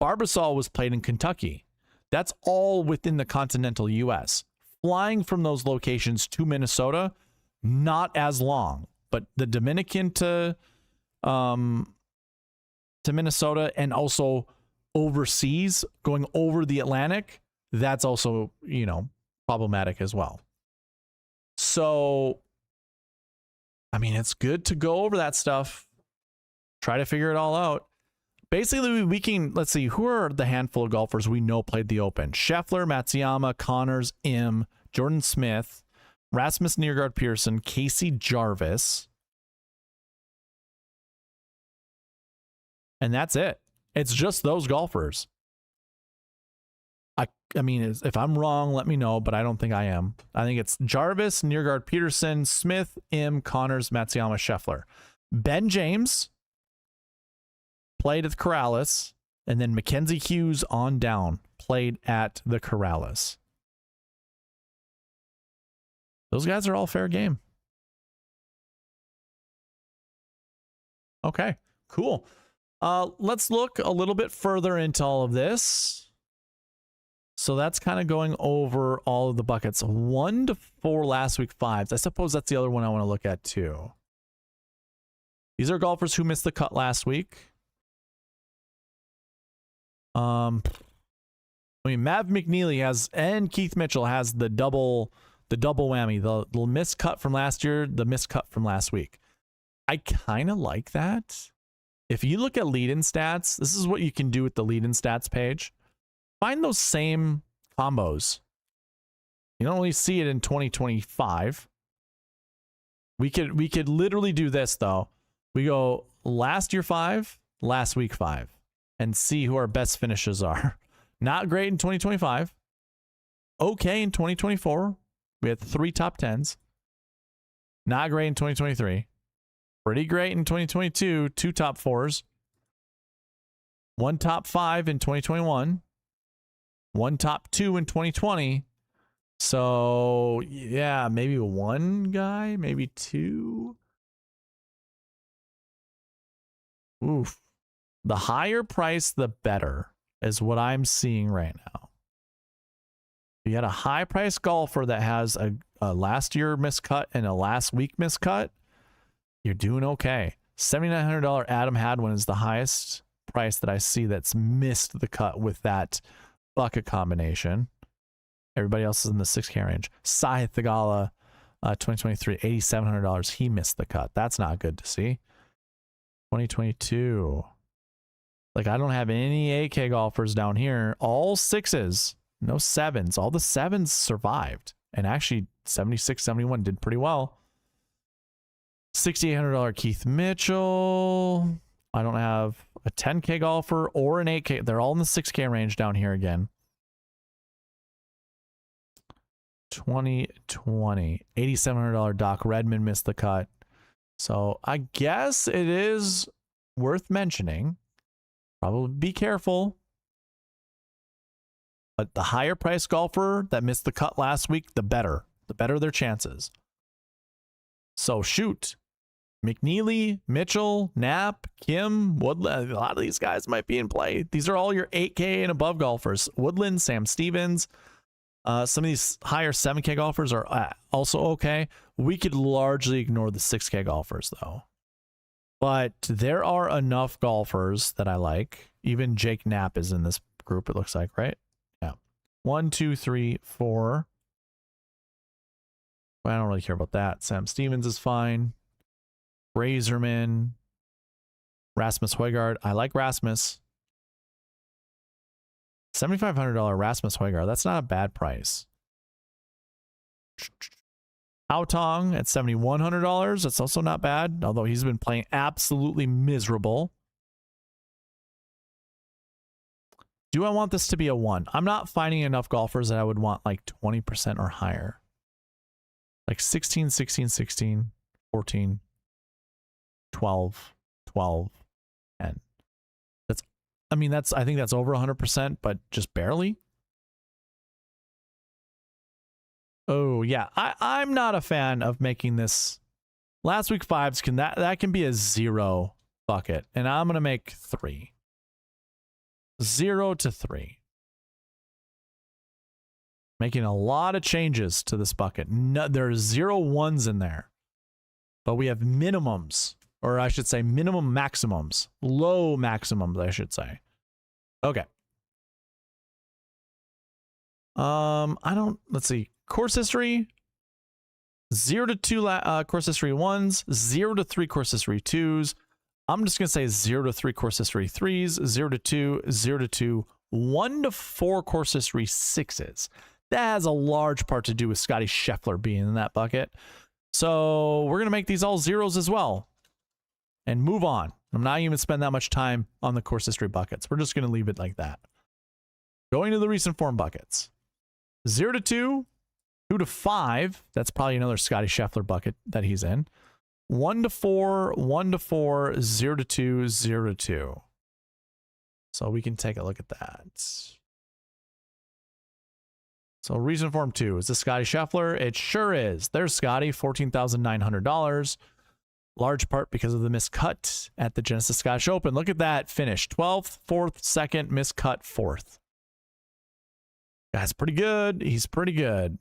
Barbasol was played in Kentucky. That's all within the continental U.S. Flying from those locations to Minnesota, not as long, but the Dominican to Minnesota, and also overseas going over the Atlantic, that's also, problematic as well. So, I mean, it's good to go over that stuff. Try to figure it all out. Basically, we can, let's see, who are the handful of golfers we know played the Open? Scheffler, Matsuyama, Connors, Im, Jordan Smith, Rasmus Nørgaard Pearson, Casey Jarvis. And that's it. It's just those golfers. I mean, if I'm wrong, let me know, but I don't think I am. I think it's Jarvis, Nørgaard Peterson, Smith, Im, Connors, Matsuyama, Scheffler. Ben James played at the Corrales, and then Mackenzie Hughes on down played at the Corrales. Those guys are all fair game. Okay, cool. Let's look a little bit further into all of this. So that's kind of going over all of the buckets. 1 to 4 last week, 5s. I suppose that's the other one I want to look at too. These are golfers who missed the cut last week. I mean, Mav McNeely has, and Keith Mitchell has the double whammy. The missed cut from last year, the missed cut from last week. I kind of like that. If you look at lead-in stats, this is what you can do with the lead-in stats page. Find those same combos. You don't really see it in 2025. We could literally do this though. We go last year 5, last week 5, and see who our best finishes are. Not great in 2025. Okay in 2024. We had 3 top 10s. Not great in 2023. Pretty great in 2022. 2 top 4s. 1 top 5 in 2021. 1 top 2 in 2020. So, yeah, maybe 1 guy, maybe 2. Oof. The higher price, the better, is what I'm seeing right now. You had a high price golfer that has a last year miscut and a last week miscut, you're doing okay. $7,900 Adam Hadwin is the highest price that I see that's missed the cut with that bucket combination. Everybody else is in the 6K range. Sahith Theegala, 2023, $8,700. He missed the cut. That's not good to see. 2022. Like, I don't have any 8K golfers down here. All 6s, no 7s. All the 7s survived. And actually, 76, 71 did pretty well. $6,800 Keith Mitchell. I don't have a 10K golfer or an 8K. They're all in the 6K range down here again. 2020. $8,700 Doc Redman missed the cut. So I guess it is worth mentioning. Probably be careful. But the higher price golfer that missed the cut last week, the better. The better their chances. So shoot. McNeely, Mitchell, Knapp, Kim, Woodland. A lot of these guys might be in play. These are all your 8K and above golfers. Woodland, Sam Stevens. Some of these higher 7K golfers are also okay. We could largely ignore the 6K golfers, though. But there are enough golfers that I like. Even Jake Knapp is in this group, it looks like, right? Yeah. 1, 2, 3, 4. I don't really care about that. Sam Stevens is fine. Razorman. Rasmus Højgaard. I like Rasmus. $7,500 Rasmus Højgaard. That's not a bad price. Haotong at $7,100. That's also not bad, although he's been playing absolutely miserable. Do I want this to be a 1? I'm not finding enough golfers that I would want like 20% or higher. Like 16, 16, 16, 14, 12, 12, 10. I think that's over 100%, but just barely. Oh yeah, I'm not a fan of making this. Last week 5s that can be a 0 bucket, and I'm gonna make 3. 0 to 3. Making a lot of changes to this bucket. No, there are 0 1s in there, but we have minimums, or I should say minimum maximums, low maximums, I should say. Okay. Let's see. Course history, 0 to 2 course history 1s, 0 to 3 course history 2s. I'm just going to say 0 to 3 course history 3s, 0 to 2, 0 to 2, 1 to 4 course history 6s. That has a large part to do with Scotty Scheffler being in that bucket. So we're going to make these all 0s as well and move on. I'm not even spend that much time on the course history buckets. We're just going to leave it like that. Going to the recent form buckets. 0 to 2, 2 to 5. That's probably another Scotty Scheffler bucket that he's in. 1 to 4, 1 to 4, 0 to 2, 0 to 2. So we can take a look at that. So recent form 2, is this Scotty Scheffler? It sure is. There's Scotty, $14,900. Large part because of the miscut at the Genesis Scottish Open. Look at that finish. 12th, 4th, 2nd, miscut 4th. Guy's pretty good. He's pretty good.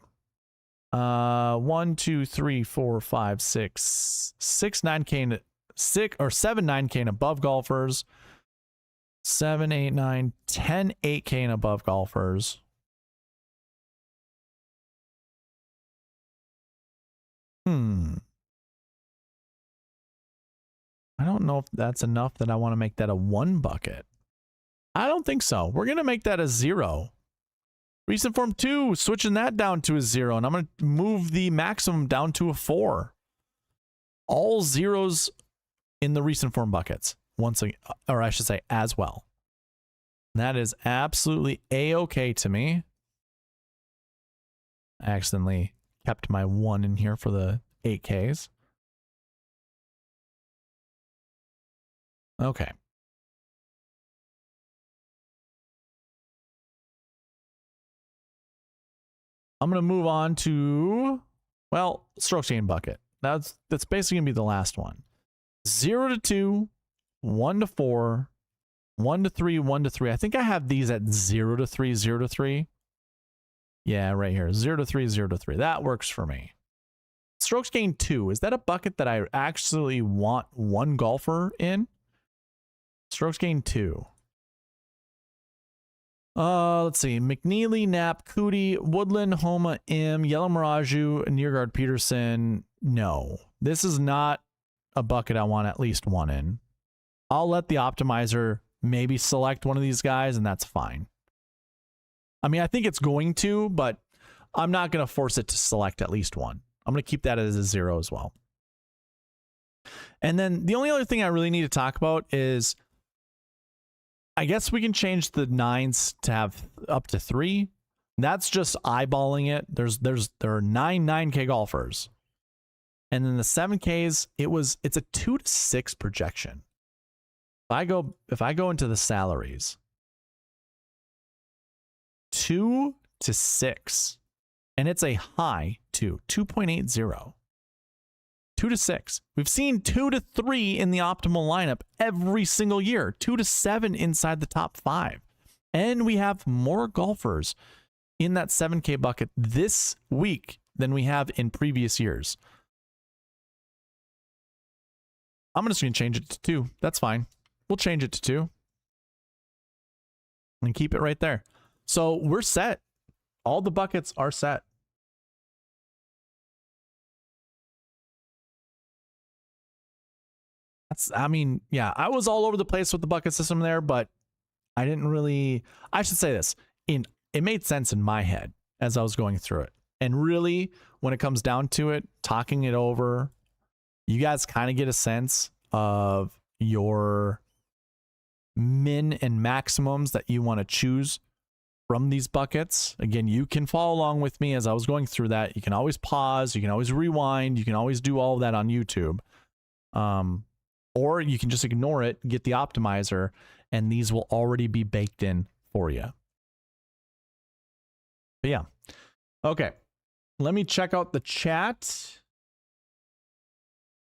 1, 2, 3, 4, 5, 6, 9K, 6 or 7 9K and above golfers. 7, 8, 9, 10 8K and above golfers. I don't know if that's enough that I want to make that a 1 bucket. I don't think so. We're going to make that a 0. Recent form 2, switching that down to a 0, and I'm going to move the maximum down to a 4. All 0s in the recent form buckets, once again, or I should say as well. That is absolutely a-okay to me. I accidentally kept my 1 in here for the 8Ks. Okay. I'm going to move on to, well, strokes gained bucket. That's basically going to be the last one. 0 to 2, 1 to 4, 1 to 3, 1 to 3. I think I have these at 0 to 3, 0 to 3. Yeah, right here. 0 to 3, 0 to 3. That works for me. Strokes gained 2. Is that a bucket that I actually want 1 golfer in? Strokes gained 2. Let's see. McNeely, Knapp, Cootie, Woodland, Homa, Yellow Miraju, Niergaard, Peterson. No. This is not a bucket I want at least 1 in. I'll let the optimizer maybe select one of these guys, and that's fine. I mean, I think it's going to, but I'm not going to force it to select at least 1. I'm going to keep that as a 0 as well. And then the only other thing I really need to talk about is, I guess we can change the 9s to have up to 3. That's just eyeballing it. There are 9K golfers. And then the 7Ks, it's a 2 to 6 projection. If I go into the salaries, 2 to 6, and it's a high 2.80. 2 to 6. We've seen 2 to 3 in the optimal lineup every single year. 2 to 7 inside the top 5. And we have more golfers in that 7K bucket this week than we have in previous years. I'm just going to change it to 2. That's fine. We'll change it to 2. And keep it right there. So we're set. All the buckets are set. I mean, yeah, I was all over the place with the bucket system there, but I didn't really, I should say this, it made sense in my head as I was going through it. And really, when it comes down to it, talking it over, you guys kind of get a sense of your min and maximums that you want to choose from these buckets. Again, you can follow along with me as I was going through that. You can always pause, you can always rewind, you can always do all of that on YouTube. Or you can just ignore it, get the optimizer, and these will already be baked in for you. But yeah. Okay. Let me check out the chat.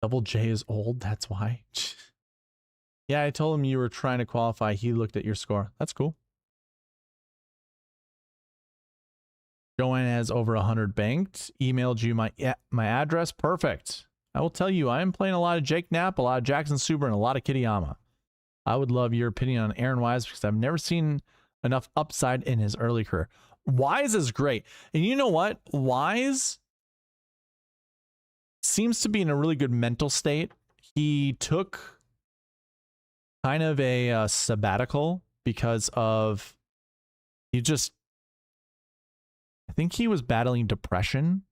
Double J is old, that's why. Yeah, I told him you were trying to qualify. He looked at your score. That's cool. Joanne has over 100 banked. Emailed you my address. Perfect. I will tell you, I am playing a lot of Jake Knapp, a lot of Jackson Suber, and a lot of Kitayama. I would love your opinion on Aaron Wise because I've never seen enough upside in his early career. Wise is great. And you know what? Wise seems to be in a really good mental state. He took kind of a sabbatical because of, I think he was battling depression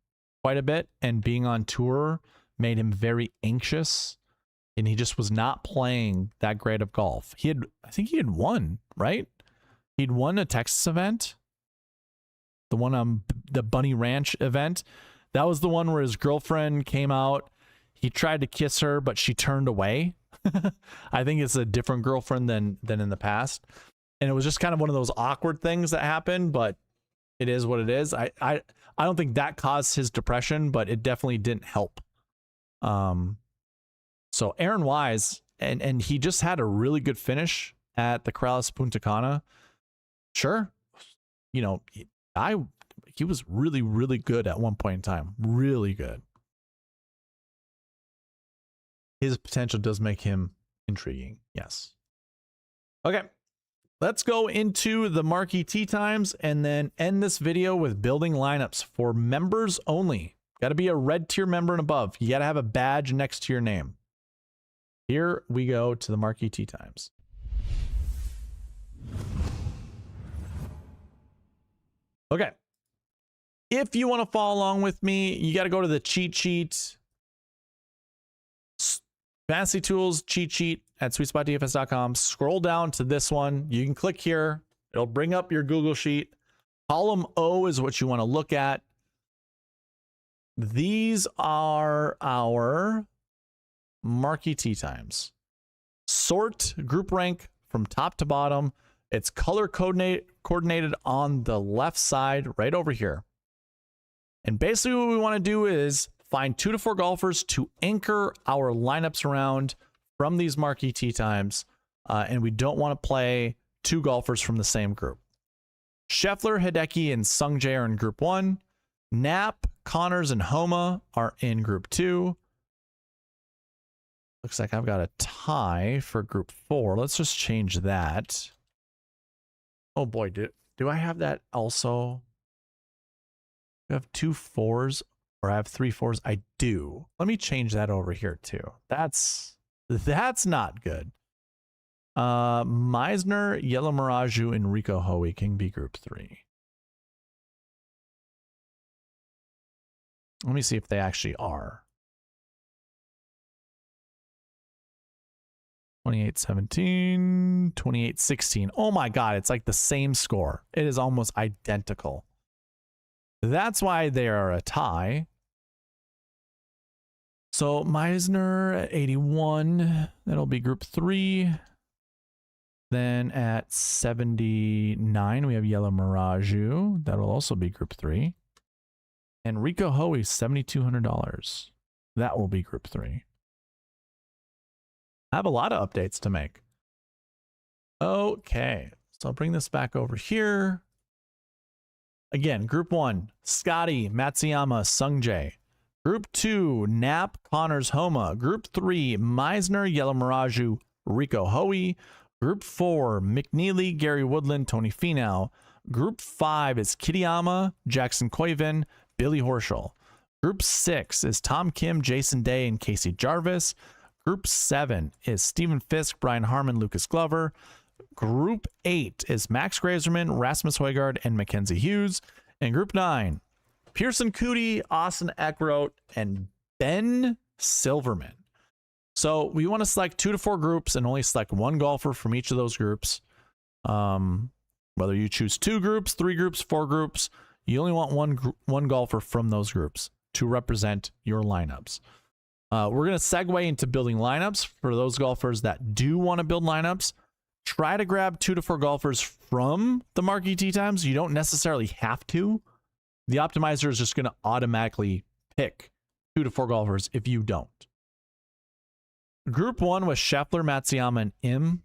quite a bit, and being on tour made him very anxious, and he just was not playing that great of golf. I think he had won, right? He'd won a Texas event, the one on the Bunny Ranch event. That was the one where his girlfriend came out. He tried to kiss her, but she turned away. I think it's a different girlfriend than in the past. And it was just kind of one of those awkward things that happened, but it is what it is. I don't think that caused his depression, but it definitely didn't help. So Aaron Wise, and he just had a really good finish at the Corrales Punta Cana. Sure. You know, he was really, really good at one point in time. Really good. His potential does make him intriguing. Yes. Okay. Let's go into the Marquee Tee Times and then end this video with building lineups for members only. Got to be a red tier member and above. You got to have a badge next to your name. Here we go to the Marquee Tee Times. Okay. If you want to follow along with me, you got to go to the cheat sheet. Fantasy Tools cheat sheet at SweetSpotDFS.com. Scroll down to this one. You can click here. It'll bring up your Google Sheet. Column O is what you want to look at. These are our Marquee Tee Times. Sort group rank from top to bottom. It's color coordinated on the left side right over here. And basically what we want to do is find 2 to 4 golfers to anchor our lineups around from these Marquee Tee Times. And we don't want to play 2 golfers from the same group. Scheffler, Hideki, and Sungjae are in group 1. Knapp, Connors, and Homa are in group 2. Looks like I've got a tie for group 4. Let's just change that. Oh boy, do I have that also? Do I have 2 4s or I have 3 4s? I do. Let me change that over here too. That's not good. Meisner, Yellow Miraju, and Rico Hoey can be group 3. Let me see if they actually are. 28-17, 28-16. Oh my God, it's like the same score. It is almost identical. That's why they are a tie. So Meisner at 81, that'll be group 3. Then at 79, we have Yellow Mirage. That'll also be group 3. And Rico Hoey, $7,200. That will be group 3. I have a lot of updates to make. Okay, so I'll bring this back over here. Again, group 1, Scotty, Matsuyama, Sungjae. Group 2, Knapp, Connors, Homa. Group 3, Meisner, Yellow Mirage, Rico Hoey. Group 4, McNeely, Gary Woodland, Tony Finau. Group 5 is Kitayama, Jackson Koivin, Billy Horschel. Group 6 is Tom Kim, Jason Day, and Casey Jarvis. Group 7 is Stephen Fisk, Brian Harmon, Lucas Glover. Group 8 is Max Grazerman, Rasmus Højgaard, and Mackenzie Hughes. And Group 9, Pearson Cootie, Austin Eckroat, and Ben Silverman. So we want to select 2 to 4 groups and only select 1 golfer from each of those groups. Whether you choose 2 groups, 3 groups, 4 groups, you only want one golfer from those groups to represent your lineups. We're going to segue into building lineups for those golfers that do want to build lineups. Try to grab 2 to 4 golfers from the Marquee Tee Times. You don't necessarily have to. The optimizer is just going to automatically pick 2 to 4 golfers if you don't. Group 1 was Scheffler, Matsuyama, and Im.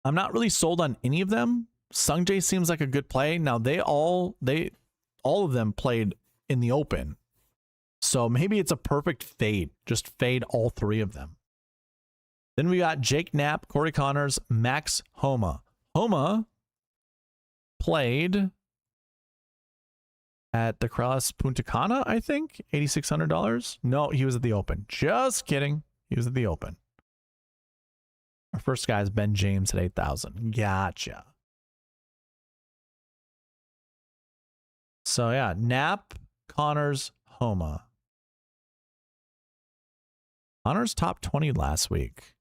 I'm not really sold on any of them. Sungjae seems like a good play. Now all of them played in the Open. So maybe it's a perfect fade. Just fade all 3 of them. Then we got Jake Knapp, Corey Connors, Max Homa. Homa played at the Corales Punta Cana, I think, $8,600. No, he was at the Open. Just kidding. He was at the Open. Our first guy is Ben James at 8,000. Gotcha. So yeah, Knapp, Connors, Homa. Connors top 20 last week.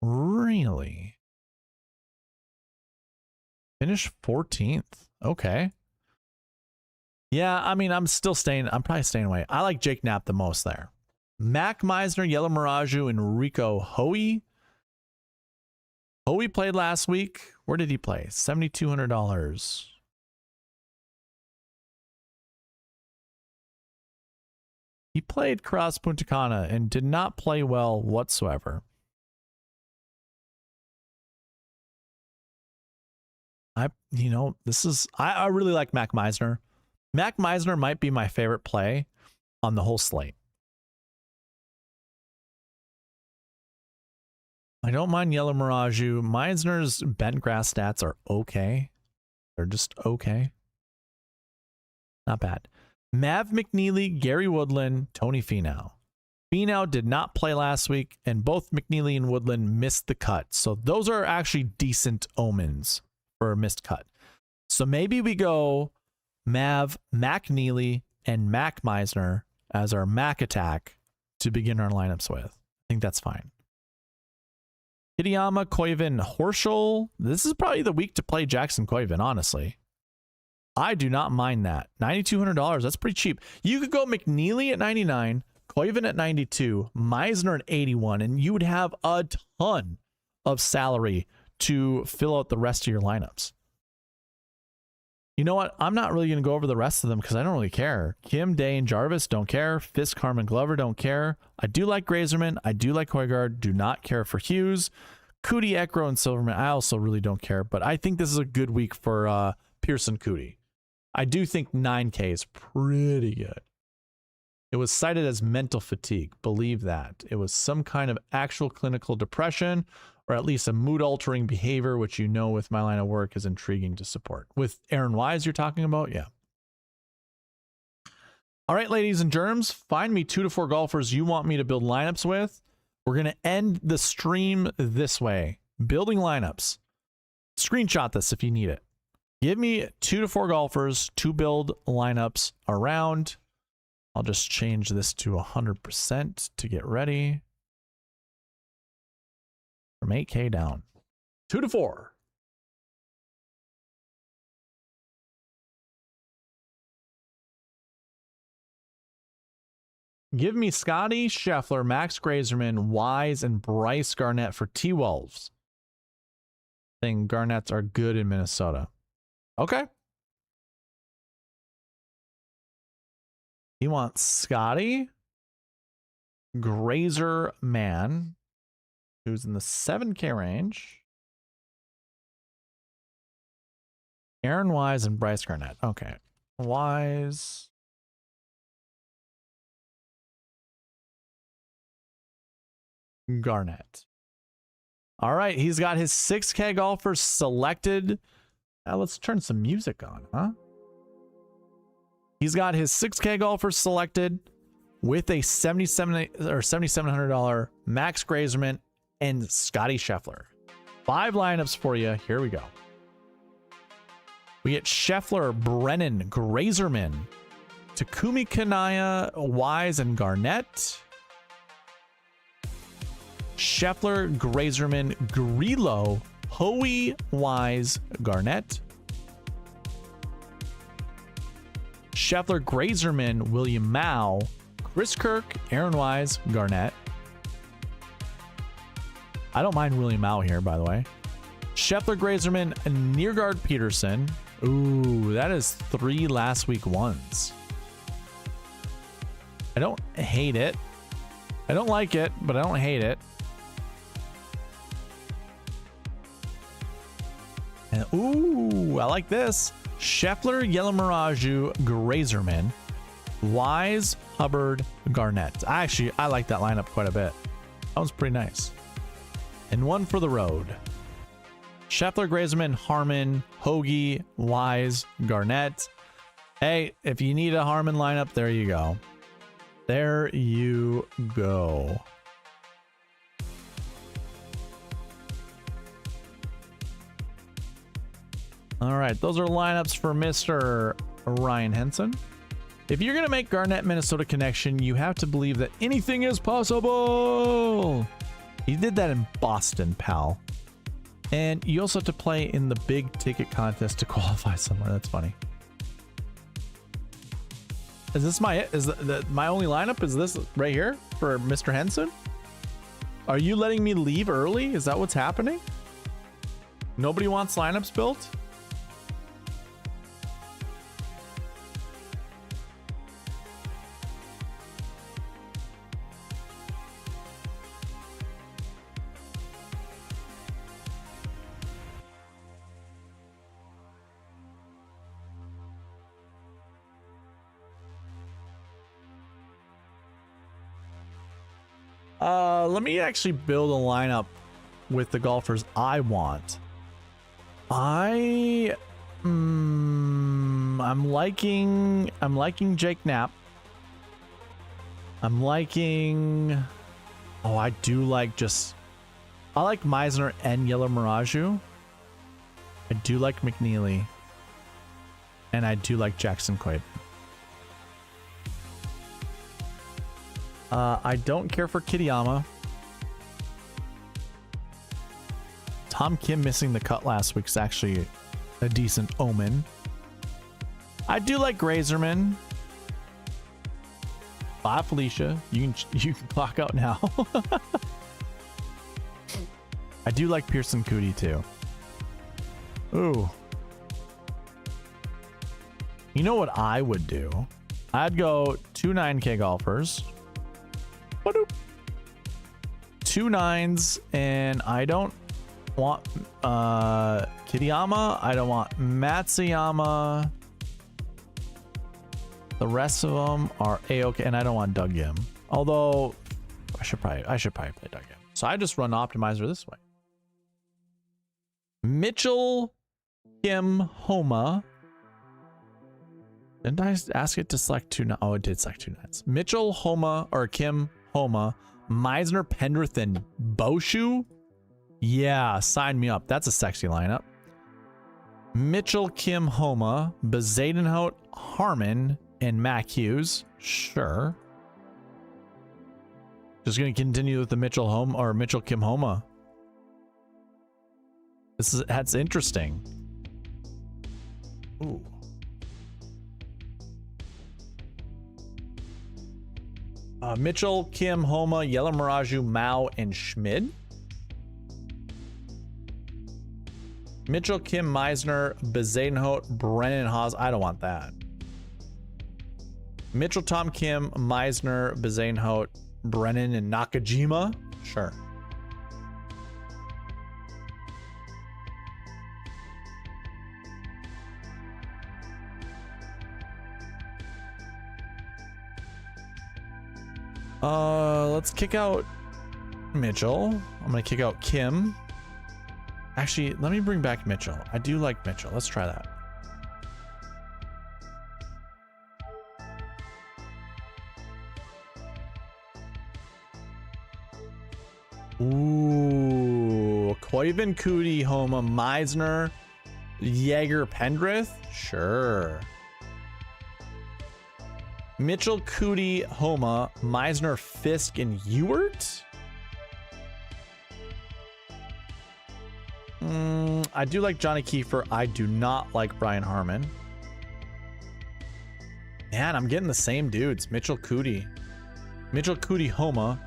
Really? Finished 14th. Okay. Yeah, I mean, I'm probably staying away. I like Jake Knapp the most there. Mac Meisner, Yellow Mirage, and Rico Hoey. Hoey played last week. Where did he play? $7,200. He played Cross Punta Cana and did not play well whatsoever. I really like Mac Meisner. Mac Meisner might be my favorite play on the whole slate. I don't mind Yellow Mirage. Meisner's bent grass stats are okay. They're just okay. Not bad. Mav McNeely, Gary Woodland, Tony Finau. Finau did not play last week, and both McNeely and Woodland missed the cut. So those are actually decent omens for a missed cut. So maybe we go Mav, McNeely, and Mac Meisner as our Mac attack to begin our lineups with. I think that's fine. Kitayama, Koivin, Horschel. This is probably the week to play Jackson Koivin, honestly. I do not mind that. $9,200, that's pretty cheap. You could go McNeely at 99, Koivin at 92, Meisner at 81, and you would have a ton of salary to fill out the rest of your lineups. You know what? I'm not really going to go over the rest of them because I don't really care. Kim, Day, and Jarvis don't care. Fisk, Harmon, Glover don't care. I do like Grazerman. I do like Højgaard. Do not care for Hughes. Cootie, Eckroat, and Silverman, I also really don't care. But I think this is a good week for Pearson Cootie. I do think 9K is pretty good. It was cited as mental fatigue. Believe that. It was some kind of actual clinical depression, or at least a mood-altering behavior, which you know with my line of work is intriguing to support. With Aaron Wise you're talking about? Yeah. All right, ladies and germs, find me 2 to 4 golfers you want me to build lineups with. We're going to end the stream this way. Building lineups. Screenshot this if you need it. Give me 2 to 4 golfers to build lineups around. I'll just change this to 100% to get ready. From 8K down. 2 to 4. Give me Scotty Scheffler, Max Grazerman, Wise, and Bryce Garnett for T-Wolves. I think Garnets are good in Minnesota. Okay. He wants Scotty, Grazer Man, who's in the 7K range. Aaron Wise and Bryce Garnett. Okay. Wise. Garnett. All right. He's got his 6K golfers selected. Now let's turn some music on, huh? He's got his 6K golfers selected with a $7,700 Max Grazerman and Scotty Scheffler. 5 lineups for you. Here we go. We get Scheffler, Brennan, Grazerman, Takumi Kanaya, Wise, and Garnett. Scheffler, Grazerman, Grillo, Hoey, Wise, Garnett. Scheffler, Grazerman, William Mao, Chris Kirk, Aaron Wise, Garnett. I don't mind William Mao here, by the way. Scheffler, Grazerman, Neergaard Peterson. Ooh, that is 3 last week ones. I don't hate it. I don't like it, but I don't hate it. And, ooh, I like this. Scheffler, Yellow Mirage, Grazerman, Wise, Hubbard, Garnett. I like that lineup quite a bit. That one's pretty nice. And one for the road. Scheffler, Grazerman, Harmon, Hoagie, Wise, Garnett. Hey, if you need a Harmon lineup, there you go. There you go. All right, those are lineups for Mr. Ryan Henson. If you're going to make Garnett Minnesota connection, you have to believe that anything is possible. He did that in Boston, pal. And you also have to play in the big ticket contest to qualify somewhere. That's funny. Is this my my only lineup? Is this right here for Mr. Henson? Are you letting me leave early? Is that what's happening? Nobody wants lineups built? Let me actually build a lineup with the golfers I want. I'm liking Jake Knapp. I'm liking, oh, I like Meisner and Yellow Mirage. I do like McNeely. And I do like Jackson Quaid. I don't care for Kitayama. Tom Kim missing the cut last week is actually a decent omen. I do like Grazerman. Bye, Felicia. You can clock out now. I do like Pearson Cootie too. Ooh. You know what I would do? I'd go 2 9K golfers. 2 9s, and I don't want Kitayama. I don't want Matsuyama. The rest of them are A-okay, and I don't want Doug Yim. Although I should probably play Doug Yim. So I just run optimizer this way. Mitchell, Kim, Homa. Didn't I ask it to select 2? Oh, it did select 2 9s. Mitchell, Homa, or Kim, Homa, Meisner, Pendrith, and Boshu. Yeah, sign me up. That's a sexy lineup. Mitchell, Kim, Homa, Bezadenhout, Harmon, and Mac Hughes. Sure. Just gonna continue with the Mitchell Kim Homa. That's interesting. Ooh. Mitchell, Kim, Homa, Yellow Miraju, Mao, and Schmid. Mitchell, Kim, Meisner, Bezadenhout, Brennan, Haas. I don't want that. Mitchell, Tom, Kim, Meisner, Bezadenhout, Brennan, and Nakajima. Sure. Let's kick out Mitchell. I'm gonna kick out Kim. Actually, let me bring back Mitchell. I do like Mitchell. Let's try that. Ooh, Koiven, Cootie, Homa, Meisner, Jaeger, Pendrith. Sure. Mitchell, Cootie, Homa, Meisner, Fisk, and Ewert. I do like Johnny Kiefer. I do not like Brian Harmon. Man, I'm getting the same dudes. Mitchell, Cootie. Mitchell, Cootie, Homa.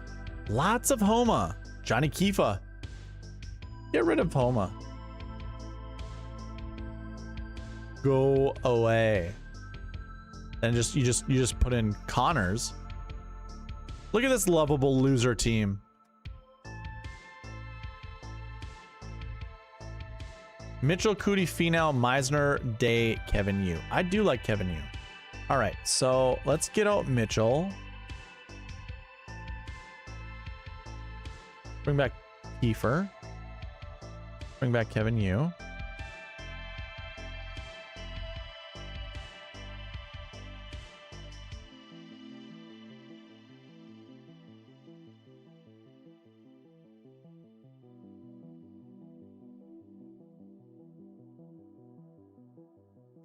Lots of Homa. Johnny Kiefer. Get rid of Homa. Go away. And you just put in Connors. Look at this lovable loser team. Mitchell, Cootie, Finau, Meisner, Day, Kevin Yu. I do like Kevin Yu. All right, so let's get out Mitchell. Bring back Kiefer. Bring back Kevin Yu.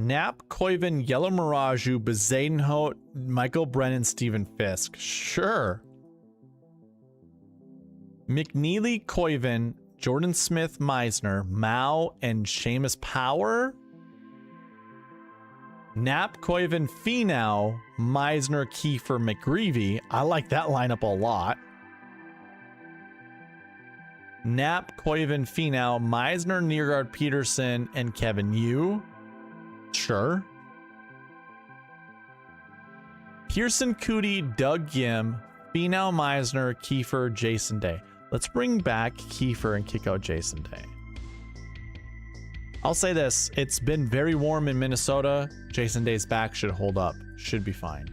Knapp, Koiven, Yellow Miraju, Bezadenhout, Michael Brennan, Steven Fisk. Sure. McNeely, Koiven, Jordan Smith, Meisner, Mao, and Seamus Power. Knapp, Koiven, Finau, Meisner, Kiefer, McGreevy. I like that lineup a lot. Knapp, Koiven, Finau, Meisner, Niergaard, Peterson, and Kevin Yu. Sure. Pearson, Cootie, Doug Yim, Finau, Meisner, Kiefer, Jason Day. Let's bring back Kiefer and kick out Jason Day. I'll say this. It's been very warm in Minnesota. Jason Day's back should hold up. Should be fine.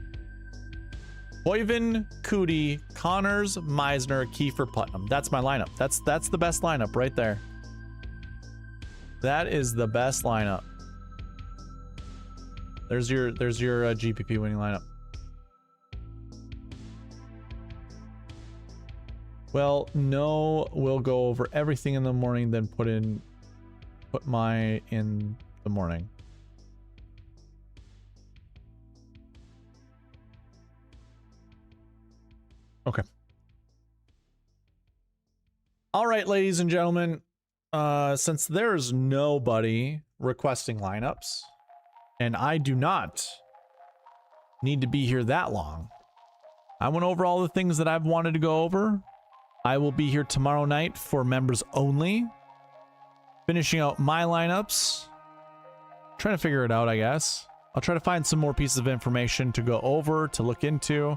Koiven, Cootie, Connors, Meisner, Kiefer, Putnam. That's my lineup. That's the best lineup right there. That is the best lineup. There's your GPP winning lineup. Well, no, we'll go over everything in the morning, then put my in the morning. Okay. All right, ladies and gentlemen, since there's nobody requesting lineups, and I do not need to be here that long, I went over all the things that I've wanted to go over. I will be here tomorrow night for members only, finishing out my lineups, trying to figure it out, I guess. I'll try to find some more pieces of information to go over, to look into,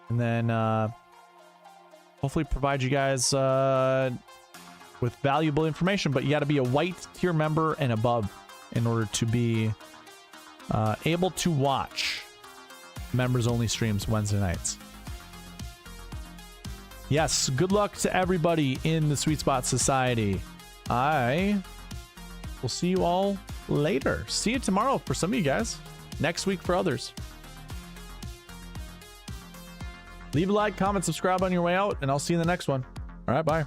and then hopefully provide you guys with valuable information. But you got to be a white tier member and above in order to be able to watch members only streams Wednesday nights. Yes, good luck to everybody in the Sweet Spot Society. I will see you all later. See you tomorrow for some of you guys. Next week for others. Leave a like, comment, subscribe on your way out, and I'll see you in the next one. All right, bye.